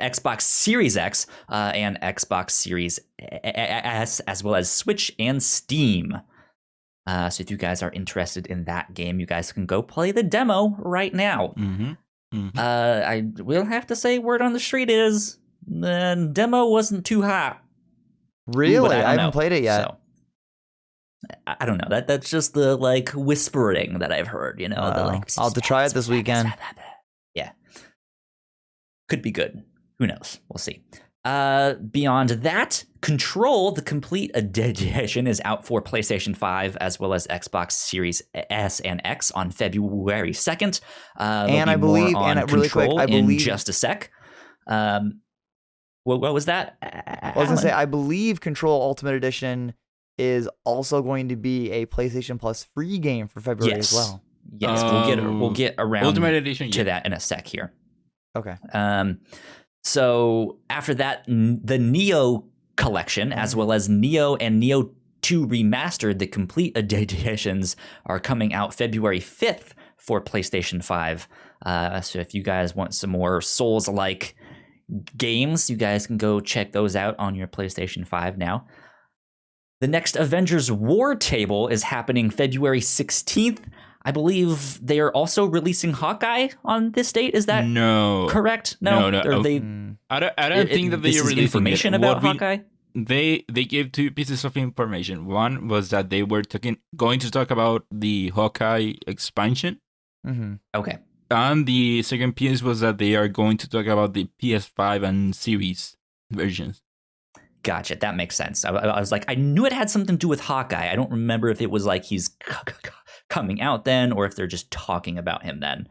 Speaker 1: Xbox Series X, and Xbox Series S, as well as Switch and Steam. So if you guys are interested in that game, you guys can go play the demo right now. I will have to say, word on the street is the demo wasn't too hot.
Speaker 3: Really? I haven't played it yet.
Speaker 1: So, I don't know. That's just the like whispering that I've heard. You know,
Speaker 3: I'll have to try it this weekend.
Speaker 1: Yeah, could be good. Who knows? We'll see. Beyond that, Control, the complete edition, is out for PlayStation 5 as well as Xbox Series S and X on February 2nd.
Speaker 3: And I believe, really quick, I believe
Speaker 1: in just a sec. What was that?
Speaker 3: I was gonna say, I believe Control Ultimate Edition is also going to be a PlayStation Plus free game for February as well.
Speaker 1: Yes, we'll get around Ultimate Edition, to that in a sec here.
Speaker 3: Okay.
Speaker 1: So after that, the Neo collection, as well as Neo and Neo 2 Remastered, the complete editions, are coming out February 5th for PlayStation 5. So if you guys want some more Souls-like games, you guys can go check those out on your PlayStation 5 now. The next Avengers War Table is happening February 16th. I believe they are also releasing Hawkeye on this date. Is that correct? No.
Speaker 2: I don't think that they are releasing
Speaker 1: information about Hawkeye.
Speaker 2: They gave two pieces of information. One was that they were going to talk about the Hawkeye expansion.
Speaker 1: Okay.
Speaker 2: And the second piece was that they are going to talk about the PS5 and Series versions.
Speaker 1: Gotcha. That makes sense. I was like, I knew it had something to do with Hawkeye. I don't remember if it was like he's coming out then, or if they're just talking about him then,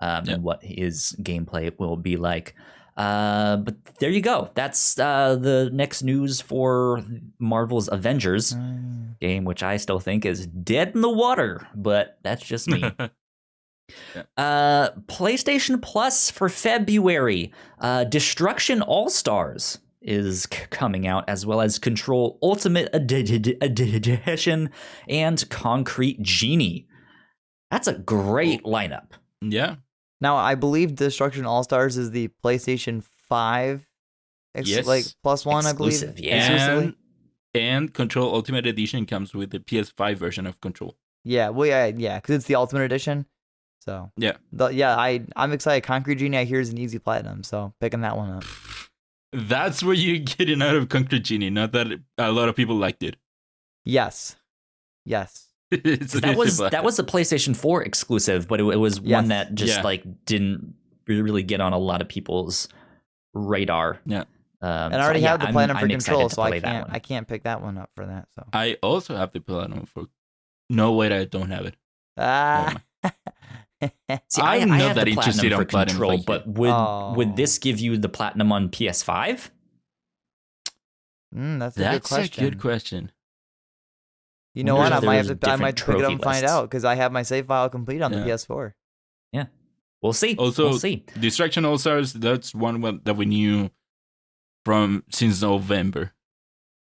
Speaker 1: and what his gameplay will be like. But there you go. That's the next news for Marvel's Avengers game, which I still think is dead in the water, but that's just me. PlayStation Plus for February. Destruction All-Stars is coming out, as well as Control Ultimate Edition and Concrete Genie. That's a great lineup.
Speaker 2: Yeah.
Speaker 3: Now, I believe Destruction All-Stars is the PlayStation 5 plus one,
Speaker 1: exclusive,
Speaker 3: I believe.
Speaker 1: Yeah.
Speaker 2: And Control Ultimate Edition comes with the PS5 version of Control.
Speaker 3: Yeah, well, yeah, because it's the Ultimate Edition. So I'm excited. Concrete Genie, I hear, is an easy platinum, so picking that one up.
Speaker 2: That's where you're getting out of Concrete Genie. Not that a lot of people liked it.
Speaker 3: Yes.
Speaker 1: that was a PlayStation 4 exclusive, but it was one that just didn't really get on a lot of people's radar.
Speaker 2: Yeah.
Speaker 3: And I already have the platinum for Control, so I can't pick that one up for that. So
Speaker 2: I also have the platinum for. No, wait, I don't have it.
Speaker 1: See, I'm not that interested in Control, but would this give you the platinum on PS5?
Speaker 3: That's a
Speaker 2: good question.
Speaker 3: You know what? I might pick it up and find out, because I have my save file complete on the PS4.
Speaker 1: Yeah, we'll see.
Speaker 2: Also,
Speaker 1: we'll see.
Speaker 2: Destruction All Stars. That's one that we knew since November.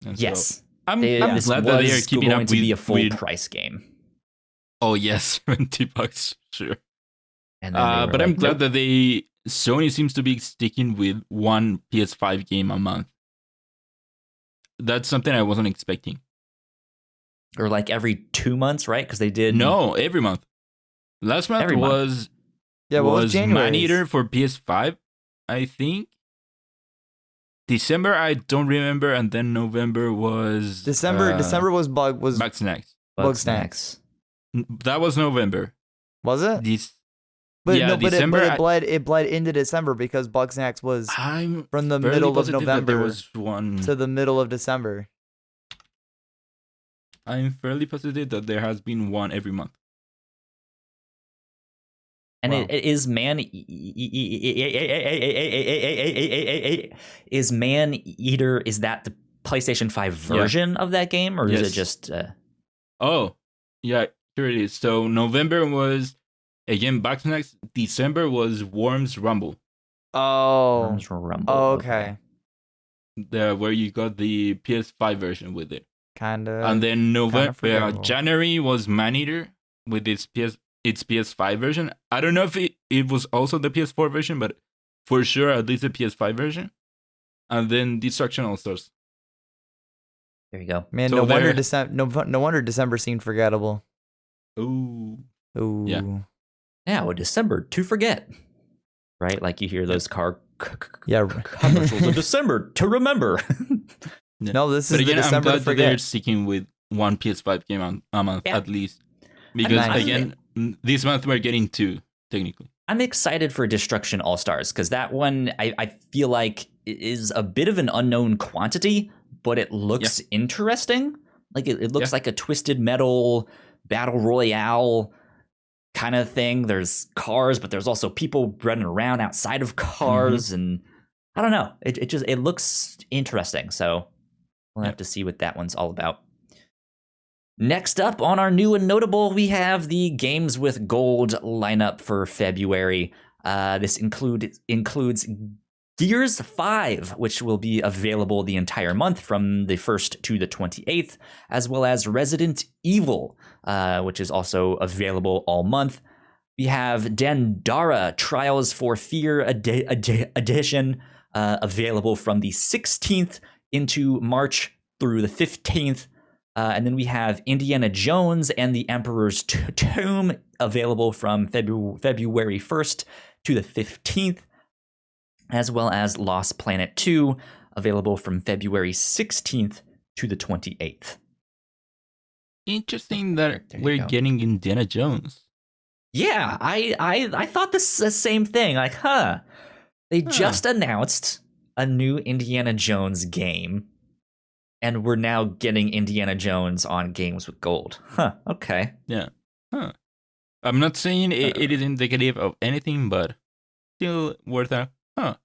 Speaker 2: And
Speaker 1: yes,
Speaker 2: so I'm glad that they are keeping up with.
Speaker 1: To be a full price game.
Speaker 2: Oh yes, $20, sure.
Speaker 1: And
Speaker 2: but I'm glad that Sony seems to be sticking with one PS5 game a month. That's something I wasn't expecting.
Speaker 1: Or like every 2 months, right? Because they did
Speaker 2: every month. Last month was Man-Eater for PS5, I think. December I don't remember, and then November was
Speaker 3: December was
Speaker 2: Bugsnax.
Speaker 3: Bugsnax.
Speaker 2: That was November.
Speaker 3: Was it?
Speaker 2: December.
Speaker 3: It bled into December, because Bugsnax was from the middle of November to the middle of December.
Speaker 2: I'm fairly positive that there has been one every month.
Speaker 1: And it is Man-Eater, is that the PlayStation 5 version of that game, or is it just...
Speaker 2: Oh, yeah, here it is. So November was, again, Bugsnax. December was Worms Rumble.
Speaker 3: Oh.
Speaker 1: Worms Rumble.
Speaker 3: Oh, okay.
Speaker 2: where you got the PS5 version with it.
Speaker 3: Kinda.
Speaker 2: And then
Speaker 3: forgettable.
Speaker 2: January was Maneater with its PS5 version. I don't know if it was also the PS4 version, but for sure at least the PS5 version. And then Destruction All Stars.
Speaker 1: There you go.
Speaker 3: Man,
Speaker 2: So
Speaker 3: no wonder
Speaker 2: there-
Speaker 3: no wonder December seemed forgettable.
Speaker 2: Ooh.
Speaker 3: Ooh.
Speaker 2: Yeah.
Speaker 1: Now, December to forget. Right? Like you hear those car
Speaker 3: Yeah.
Speaker 1: commercials of December to remember.
Speaker 3: No, this is
Speaker 2: But
Speaker 3: the
Speaker 2: again, I'm
Speaker 3: December to
Speaker 2: glad that they're
Speaker 3: forget.
Speaker 2: sticking with one PS5 game a month
Speaker 1: Yeah.
Speaker 2: at least. Because
Speaker 3: Nice.
Speaker 2: again, this month we're getting 2, technically.
Speaker 1: I'm excited for Destruction All Stars because that one I feel like is a bit of an unknown quantity, but it looks interesting. Like it looks like a Twisted Metal battle royale kind of thing. There's cars, but there's also people running around outside of cars, and I don't know. It looks interesting. So we'll have to see what that one's all about. Next up on our new and notable, we have the Games with Gold lineup for February. This includes Gears 5, which will be available the entire month from the 1st to the 28th, as well as Resident Evil, which is also available all month. We have Dandara Trials for Fear Edition, available from the 16th into March through the 15th. And then we have Indiana Jones and the Emperor's Tomb available from February 1st to the 15th, as well as Lost Planet 2 available from February 16th to the 28th.
Speaker 2: Interesting that
Speaker 1: There you
Speaker 2: we're
Speaker 1: go.
Speaker 2: getting Indiana Jones.
Speaker 1: Yeah, I thought the same thing. Like, they just announced a new Indiana Jones game. And we're now getting Indiana Jones on Games with Gold. Okay.
Speaker 2: Yeah. I'm not saying it is indicative of anything, but still worth a
Speaker 1: Yeah.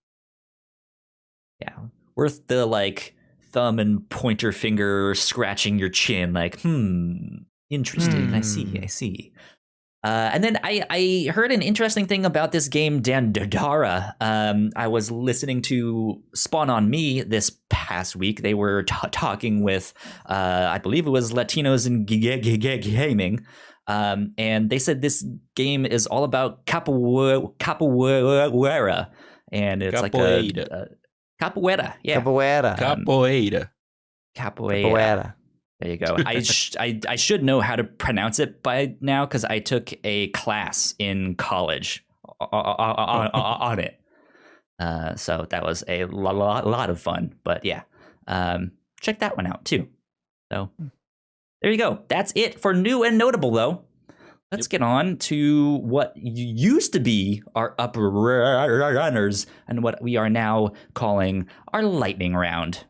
Speaker 1: Worth the, like, thumb and pointer finger scratching your chin. Like, interesting. I see. And then I heard an interesting thing about this game, Dandara. I was listening to Spawn on Me this past week. They were talking with, I believe it was Latinos in gaming. And they said this game is all about capoeira. And it's like a capoeira. Yeah.
Speaker 3: Capoeira.
Speaker 1: Capoeira. There you go. I should know how to pronounce it by now because I took a class in college on it. So that was a lot of fun. But yeah, check that one out too. So there you go. That's it for new and notable, though. Let's get on to what used to be our upper runners and what we are now calling our lightning round.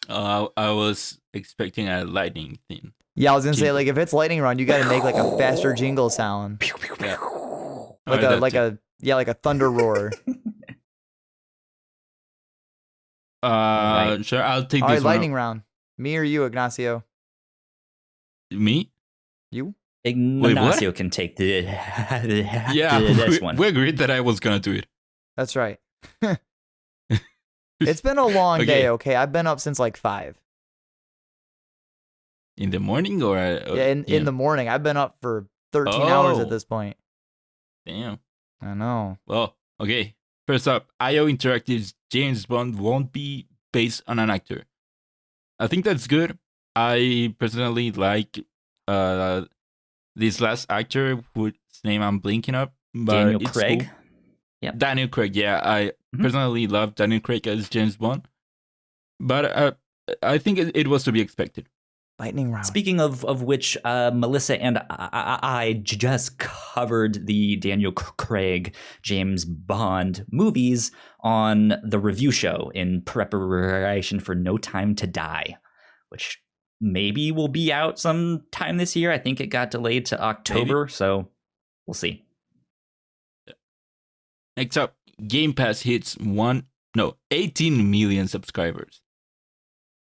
Speaker 2: I was expecting a lightning theme.
Speaker 3: Yeah, I was gonna say, like, if it's lightning round, you gotta make like a faster jingle sound,
Speaker 2: Yeah.
Speaker 3: like a thunder roar.
Speaker 1: Right.
Speaker 2: Sure, I'll take
Speaker 3: All
Speaker 2: this
Speaker 3: right, lightning round. Me or you, Ignacio?
Speaker 2: Me?
Speaker 3: You?
Speaker 1: Ignacio can take this one.
Speaker 2: We agreed that I was gonna do it.
Speaker 3: That's right. It's been a long
Speaker 2: Okay.
Speaker 3: day. Okay, I've been up since like 5.
Speaker 2: In the morning or
Speaker 3: Yeah, in the morning. I've been up for 13 hours at
Speaker 2: Oh.
Speaker 3: this point.
Speaker 2: Damn.
Speaker 3: I know.
Speaker 2: Well, okay. First up, IO Interactive's James Bond won't be based on an actor. I think that's good. I personally like this last actor whose name I'm blinking up. But
Speaker 1: Daniel
Speaker 2: it's
Speaker 1: Craig.
Speaker 2: cool.
Speaker 1: Yep.
Speaker 2: Daniel Craig, yeah. I personally love Daniel Craig as James Bond. But I think it was to be expected.
Speaker 3: Lightning round.
Speaker 1: Speaking of which, Melissa and I just covered the Daniel Craig James Bond movies on the review show in preparation for No Time to Die, which maybe will be out sometime this year. I think it got delayed to October, so we'll see.
Speaker 2: Next up, Game Pass hits 18 million subscribers.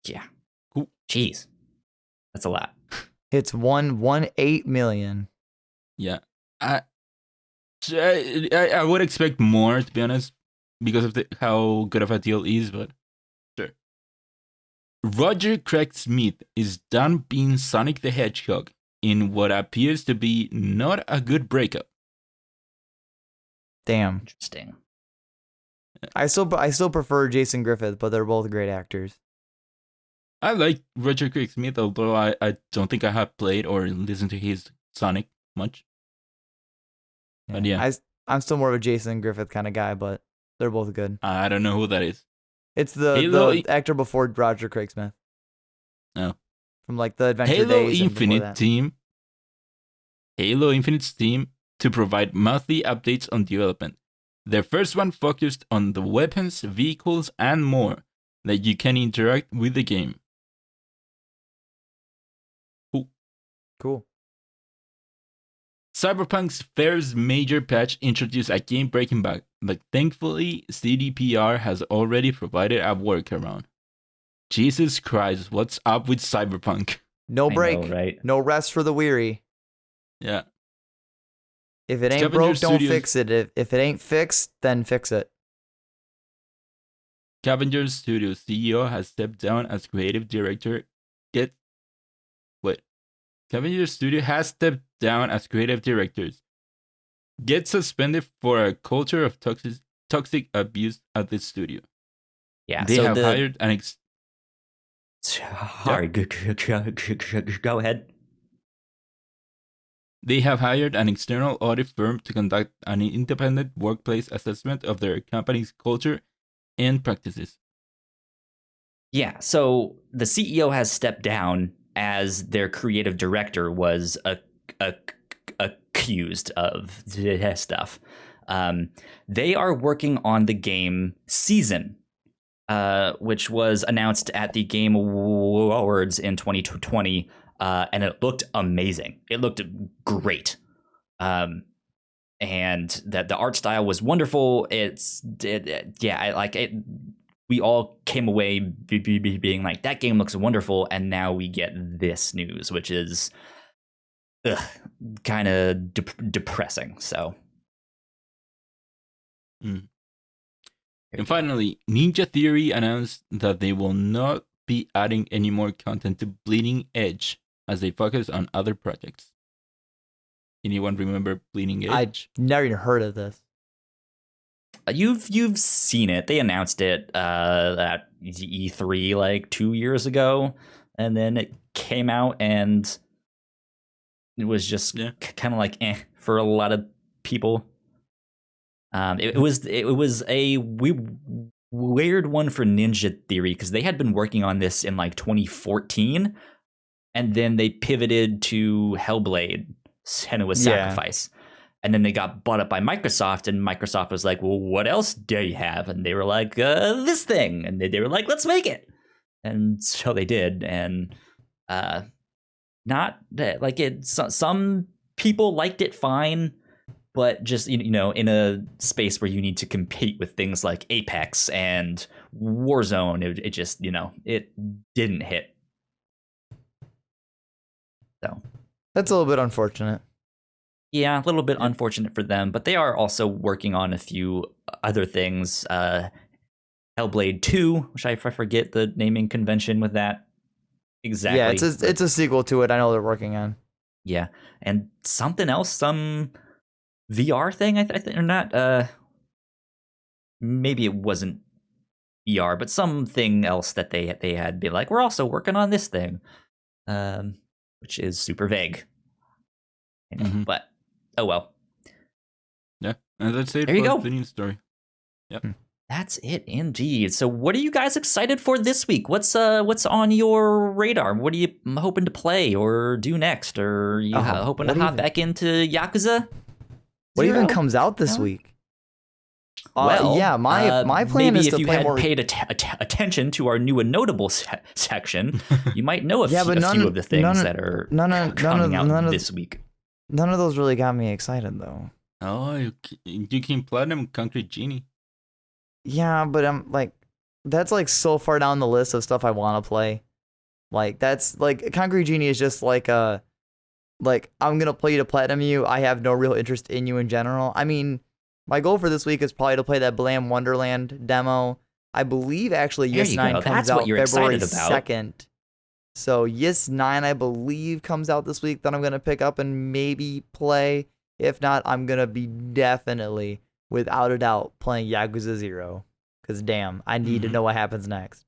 Speaker 1: Yeah.
Speaker 2: Cool.
Speaker 1: Jeez. That's a lot.
Speaker 3: It's 118 million.
Speaker 2: Yeah. I would expect more, to be honest. because of how good of a deal it is, but sure. Roger Craig Smith is done being Sonic the Hedgehog in what appears to be not a good breakup.
Speaker 3: Damn.
Speaker 1: Interesting.
Speaker 3: I still prefer Jason Griffith, but they're both great actors.
Speaker 2: I like Roger Craig Smith, although I don't think I have played or listened to his Sonic much. But yeah.
Speaker 3: I'm still more of a Jason Griffith kind of guy, but they're both good.
Speaker 2: I don't know who that is.
Speaker 3: It's the actor before Roger Craig Smith.
Speaker 2: Oh.
Speaker 3: From like the Adventure
Speaker 2: Halo
Speaker 3: Days
Speaker 2: Infinite team. Halo Infinite's team to provide monthly updates on development. Their first one focused on the weapons, vehicles, and more that you can interact with the game.
Speaker 3: Cool.
Speaker 2: Cyberpunk's first major patch introduced a game-breaking bug, but thankfully CDPR has already provided a workaround. Jesus Christ, what's up with Cyberpunk?
Speaker 3: No break,
Speaker 1: I know, right?
Speaker 3: No rest for the weary.
Speaker 2: Yeah.
Speaker 3: If it ain't broke, don't fix it. If it ain't fixed, then fix it.
Speaker 2: Scavenger Studios CEO has stepped down as creative director. Scavenger Studio has stepped down as creative directors. Get suspended for a culture of toxic abuse at the studio.
Speaker 1: Yeah,
Speaker 2: they have hired an
Speaker 1: Sorry, go ahead.
Speaker 2: They have hired an external audit firm to conduct an independent workplace assessment of their company's culture and practices.
Speaker 1: Yeah, so the CEO has stepped down as their creative director was accused of this stuff. They are working on the game Season, which was announced at the Game Awards in 2020, and it looked amazing. It looked great. And that the art style was wonderful. I like it. We all came away being like, that game looks wonderful, and now we get this news, which is kind of depressing. So,
Speaker 2: And finally, Ninja Theory announced that they will not be adding any more content to Bleeding Edge as they focus on other projects. Anyone remember Bleeding Edge?
Speaker 3: I never even heard of this.
Speaker 1: You've seen it. They announced it at E3 like 2 years ago, and then it came out, and it was just kind of like for a lot of people. It was a weird one for Ninja Theory because they had been working on this in like 2014, and then they pivoted to Hellblade, Senua's Sacrifice. And then they got bought up by Microsoft, and Microsoft was like, well, what else do you have? And they were like, this thing. And they were like, let's make it. And so they did. And not that, like, it. Some people liked it fine, but just, in a space where you need to compete with things like Apex and Warzone, it just, it didn't hit. So
Speaker 3: that's a little bit unfortunate.
Speaker 1: Yeah, a little bit unfortunate for them, but they are also working on a few other things. Hellblade 2, which I forget the naming convention with that exactly.
Speaker 3: Yeah, it's a sequel to it. I know they're working on.
Speaker 1: Yeah, and something else, some VR thing. I think or not. Maybe it wasn't VR, but something else that they had been like, we're also working on this thing, which is super vague. But oh well.
Speaker 2: Yeah, and that's it.
Speaker 1: There you go.
Speaker 2: The news story. Yep.
Speaker 1: That's it indeed. So what are you guys excited for this week? What's on your radar? What are you hoping to play or do next? Or are you hoping to hop back into Yakuza?
Speaker 3: What even comes out this week?
Speaker 1: Well,
Speaker 3: yeah, my plan is to play more.
Speaker 1: Maybe if you had paid attention to our new and notable section, you might know a few of the things that are coming out this week.
Speaker 3: None of those really got me excited, though.
Speaker 2: Oh, you can Platinum Concrete Genie.
Speaker 3: Yeah, but I'm like, that's like so far down the list of stuff I want to play. Like, that's like Concrete Genie is just like I'm gonna play you to platinum you. I have no real interest in you in general. I mean, My goal for this week is probably to play that Blam Wonderland demo. I believe actually
Speaker 1: There
Speaker 3: Yes
Speaker 1: you
Speaker 3: 9
Speaker 1: go.
Speaker 3: comes
Speaker 1: That's
Speaker 3: out
Speaker 1: what you're
Speaker 3: February
Speaker 1: excited about.
Speaker 3: 2nd. So Yes 9 I believe comes out this week that I'm gonna pick up and maybe play. If not, I'm gonna be definitely, without a doubt, playing Yakuza 0. Cause damn, I need to know what happens next.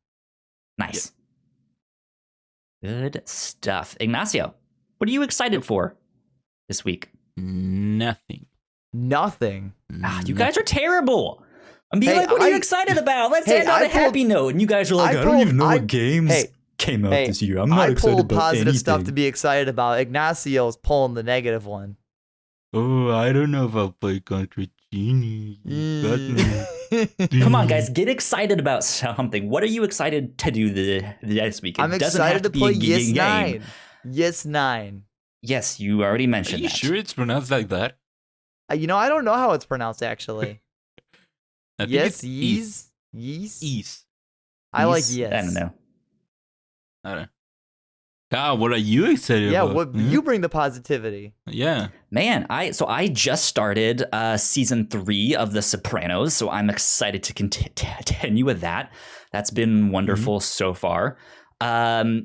Speaker 1: Nice. Good stuff. Ignacio, what are you excited for this week?
Speaker 2: Nothing.
Speaker 3: Nothing.
Speaker 1: You guys are terrible. I'm being
Speaker 3: Hey,
Speaker 1: like, what are you excited about? Let's end on a happy note. And you guys are like, I don't even know what games came out this year. I'm not excited about
Speaker 3: positive stuff
Speaker 1: anything.
Speaker 3: to be excited about. Ignacio's pulling the negative one.
Speaker 2: Oh, I don't know if I'll play Contra Genie.
Speaker 1: Come on, guys, get excited about something. What are you excited to do this week?
Speaker 3: I'm excited to play Yes 9. Yes 9.
Speaker 1: Yes, you already mentioned
Speaker 2: Are you
Speaker 1: that.
Speaker 2: sure it's pronounced like that?
Speaker 3: You know, I don't know how it's pronounced actually.
Speaker 2: I think
Speaker 3: Yes,
Speaker 2: it's
Speaker 3: Yees.
Speaker 2: East.
Speaker 3: I like
Speaker 1: Yes?
Speaker 3: Yes.
Speaker 1: I don't know.
Speaker 2: I don't know. God, what are you excited
Speaker 3: Yeah,
Speaker 2: about?
Speaker 3: what you bring the positivity.
Speaker 2: Yeah.
Speaker 1: Man, I just started season 3 of The Sopranos, so I'm excited to continue with that. That's been wonderful so far. I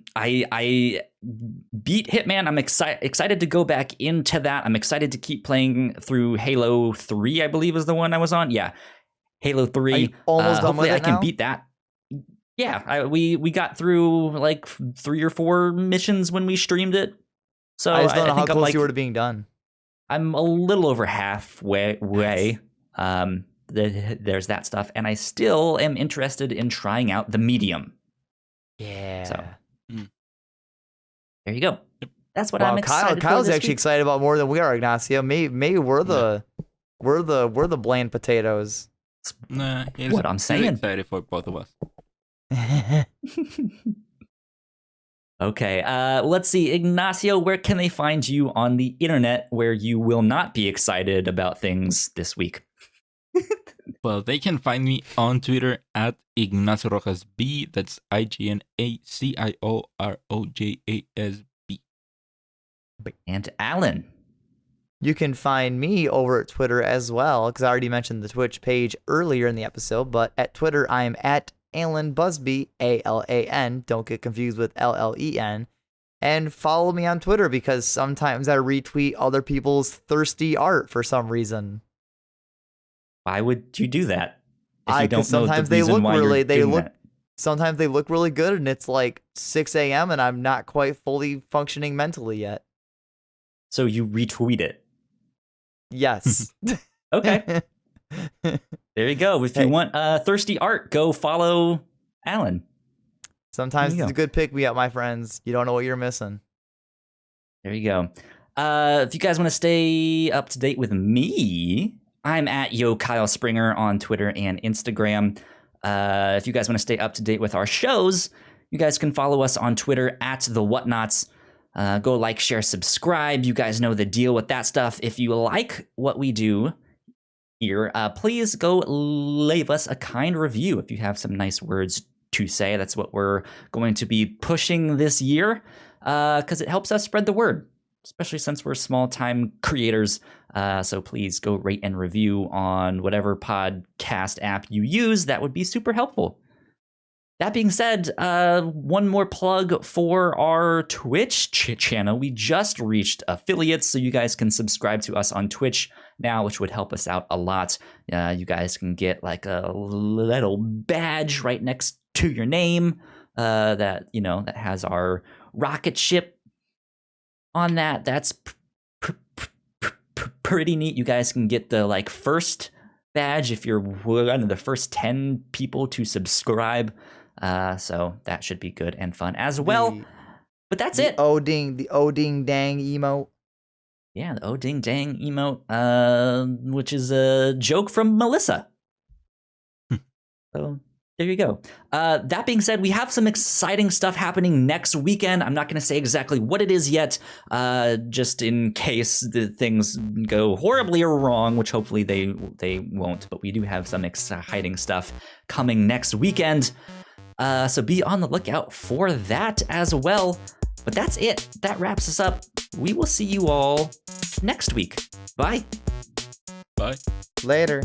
Speaker 1: beat Hitman. I'm excited to go back into that. I'm excited to keep playing through Halo 3, I believe is the one I was on. Yeah, Halo 3.
Speaker 3: Are you almost done with
Speaker 1: hopefully
Speaker 3: it
Speaker 1: I can
Speaker 3: now?
Speaker 1: beat that. Yeah, we got through like 3 or 4 missions when we streamed it. So
Speaker 3: I just don't know how
Speaker 1: think
Speaker 3: close you were to being done.
Speaker 1: I'm a little over halfway. There's that stuff, and I still am interested in trying out the medium.
Speaker 3: Yeah.
Speaker 1: So there you go. That's what I'm excited for.
Speaker 3: Kyle's
Speaker 1: this
Speaker 3: actually
Speaker 1: week.
Speaker 3: excited about more than we are, Ignacio. Maybe we're the bland potatoes.
Speaker 2: Nah,
Speaker 1: What I'm saying.
Speaker 2: excited for both of us.
Speaker 1: Okay, let's see. Ignacio, where can they find you on the internet where you will not be excited about things this week?
Speaker 2: Well, they can find me on Twitter at Ignacio Rojas B. That's IGNACIOROJASB.
Speaker 1: And Alan.
Speaker 3: You can find me over at Twitter as well, because I already mentioned the Twitch page earlier in the episode, but at Twitter, I am at Alan Busby, ALAN. Don't get confused with LLEN. And follow me on Twitter, because sometimes I retweet other people's thirsty art for some reason.
Speaker 1: Why would you do that? If you don't
Speaker 3: Because
Speaker 1: know
Speaker 3: sometimes
Speaker 1: the
Speaker 3: they
Speaker 1: reason
Speaker 3: look
Speaker 1: why you're
Speaker 3: really,
Speaker 1: doing that.
Speaker 3: sometimes they look really good, and it's like 6 a.m. and I'm not quite fully functioning mentally yet.
Speaker 1: So you retweet it.
Speaker 3: Yes.
Speaker 1: Okay. There you go. If you want thirsty art, go follow Alan.
Speaker 3: Sometimes
Speaker 1: There you
Speaker 3: it's a good pick me up, my friends. You don't know what you're missing.
Speaker 1: There you go. If you guys want to stay up to date with me, I'm at Yo Kyle Springer on Twitter and Instagram. If you guys want to stay up to date with our shows, you guys can follow us on Twitter at The Whatnauts. Go like, share, subscribe. You guys know the deal with that stuff. If you like what we do here, please go leave us a kind review if you have some nice words to say. That's what we're going to be pushing this year because it helps us spread the word, especially since we're small-time creators. So please go rate and review on whatever podcast app you use. That would be super helpful. That being said, one more plug for our Twitch channel. We just reached affiliates, so you guys can subscribe to us on Twitch now, which would help us out a lot. You guys can get like a little badge right next to your name that has our rocket ship on that. That's pretty neat. You guys can get the first badge if you're one of the first 10 people to subscribe. So that should be good and fun as well. But that's it.
Speaker 3: The O ding dang emote.
Speaker 1: Yeah, the O ding dang emote, which is a joke from Melissa. So there you go. That being said, we have some exciting stuff happening next weekend. I'm not going to say exactly what it is yet, just in case the things go horribly wrong, which hopefully they won't. But we do have some exciting stuff coming next weekend. So be on the lookout for that as well. But that's it. That wraps us up. We will see you all next week. Bye.
Speaker 2: Bye.
Speaker 3: Later.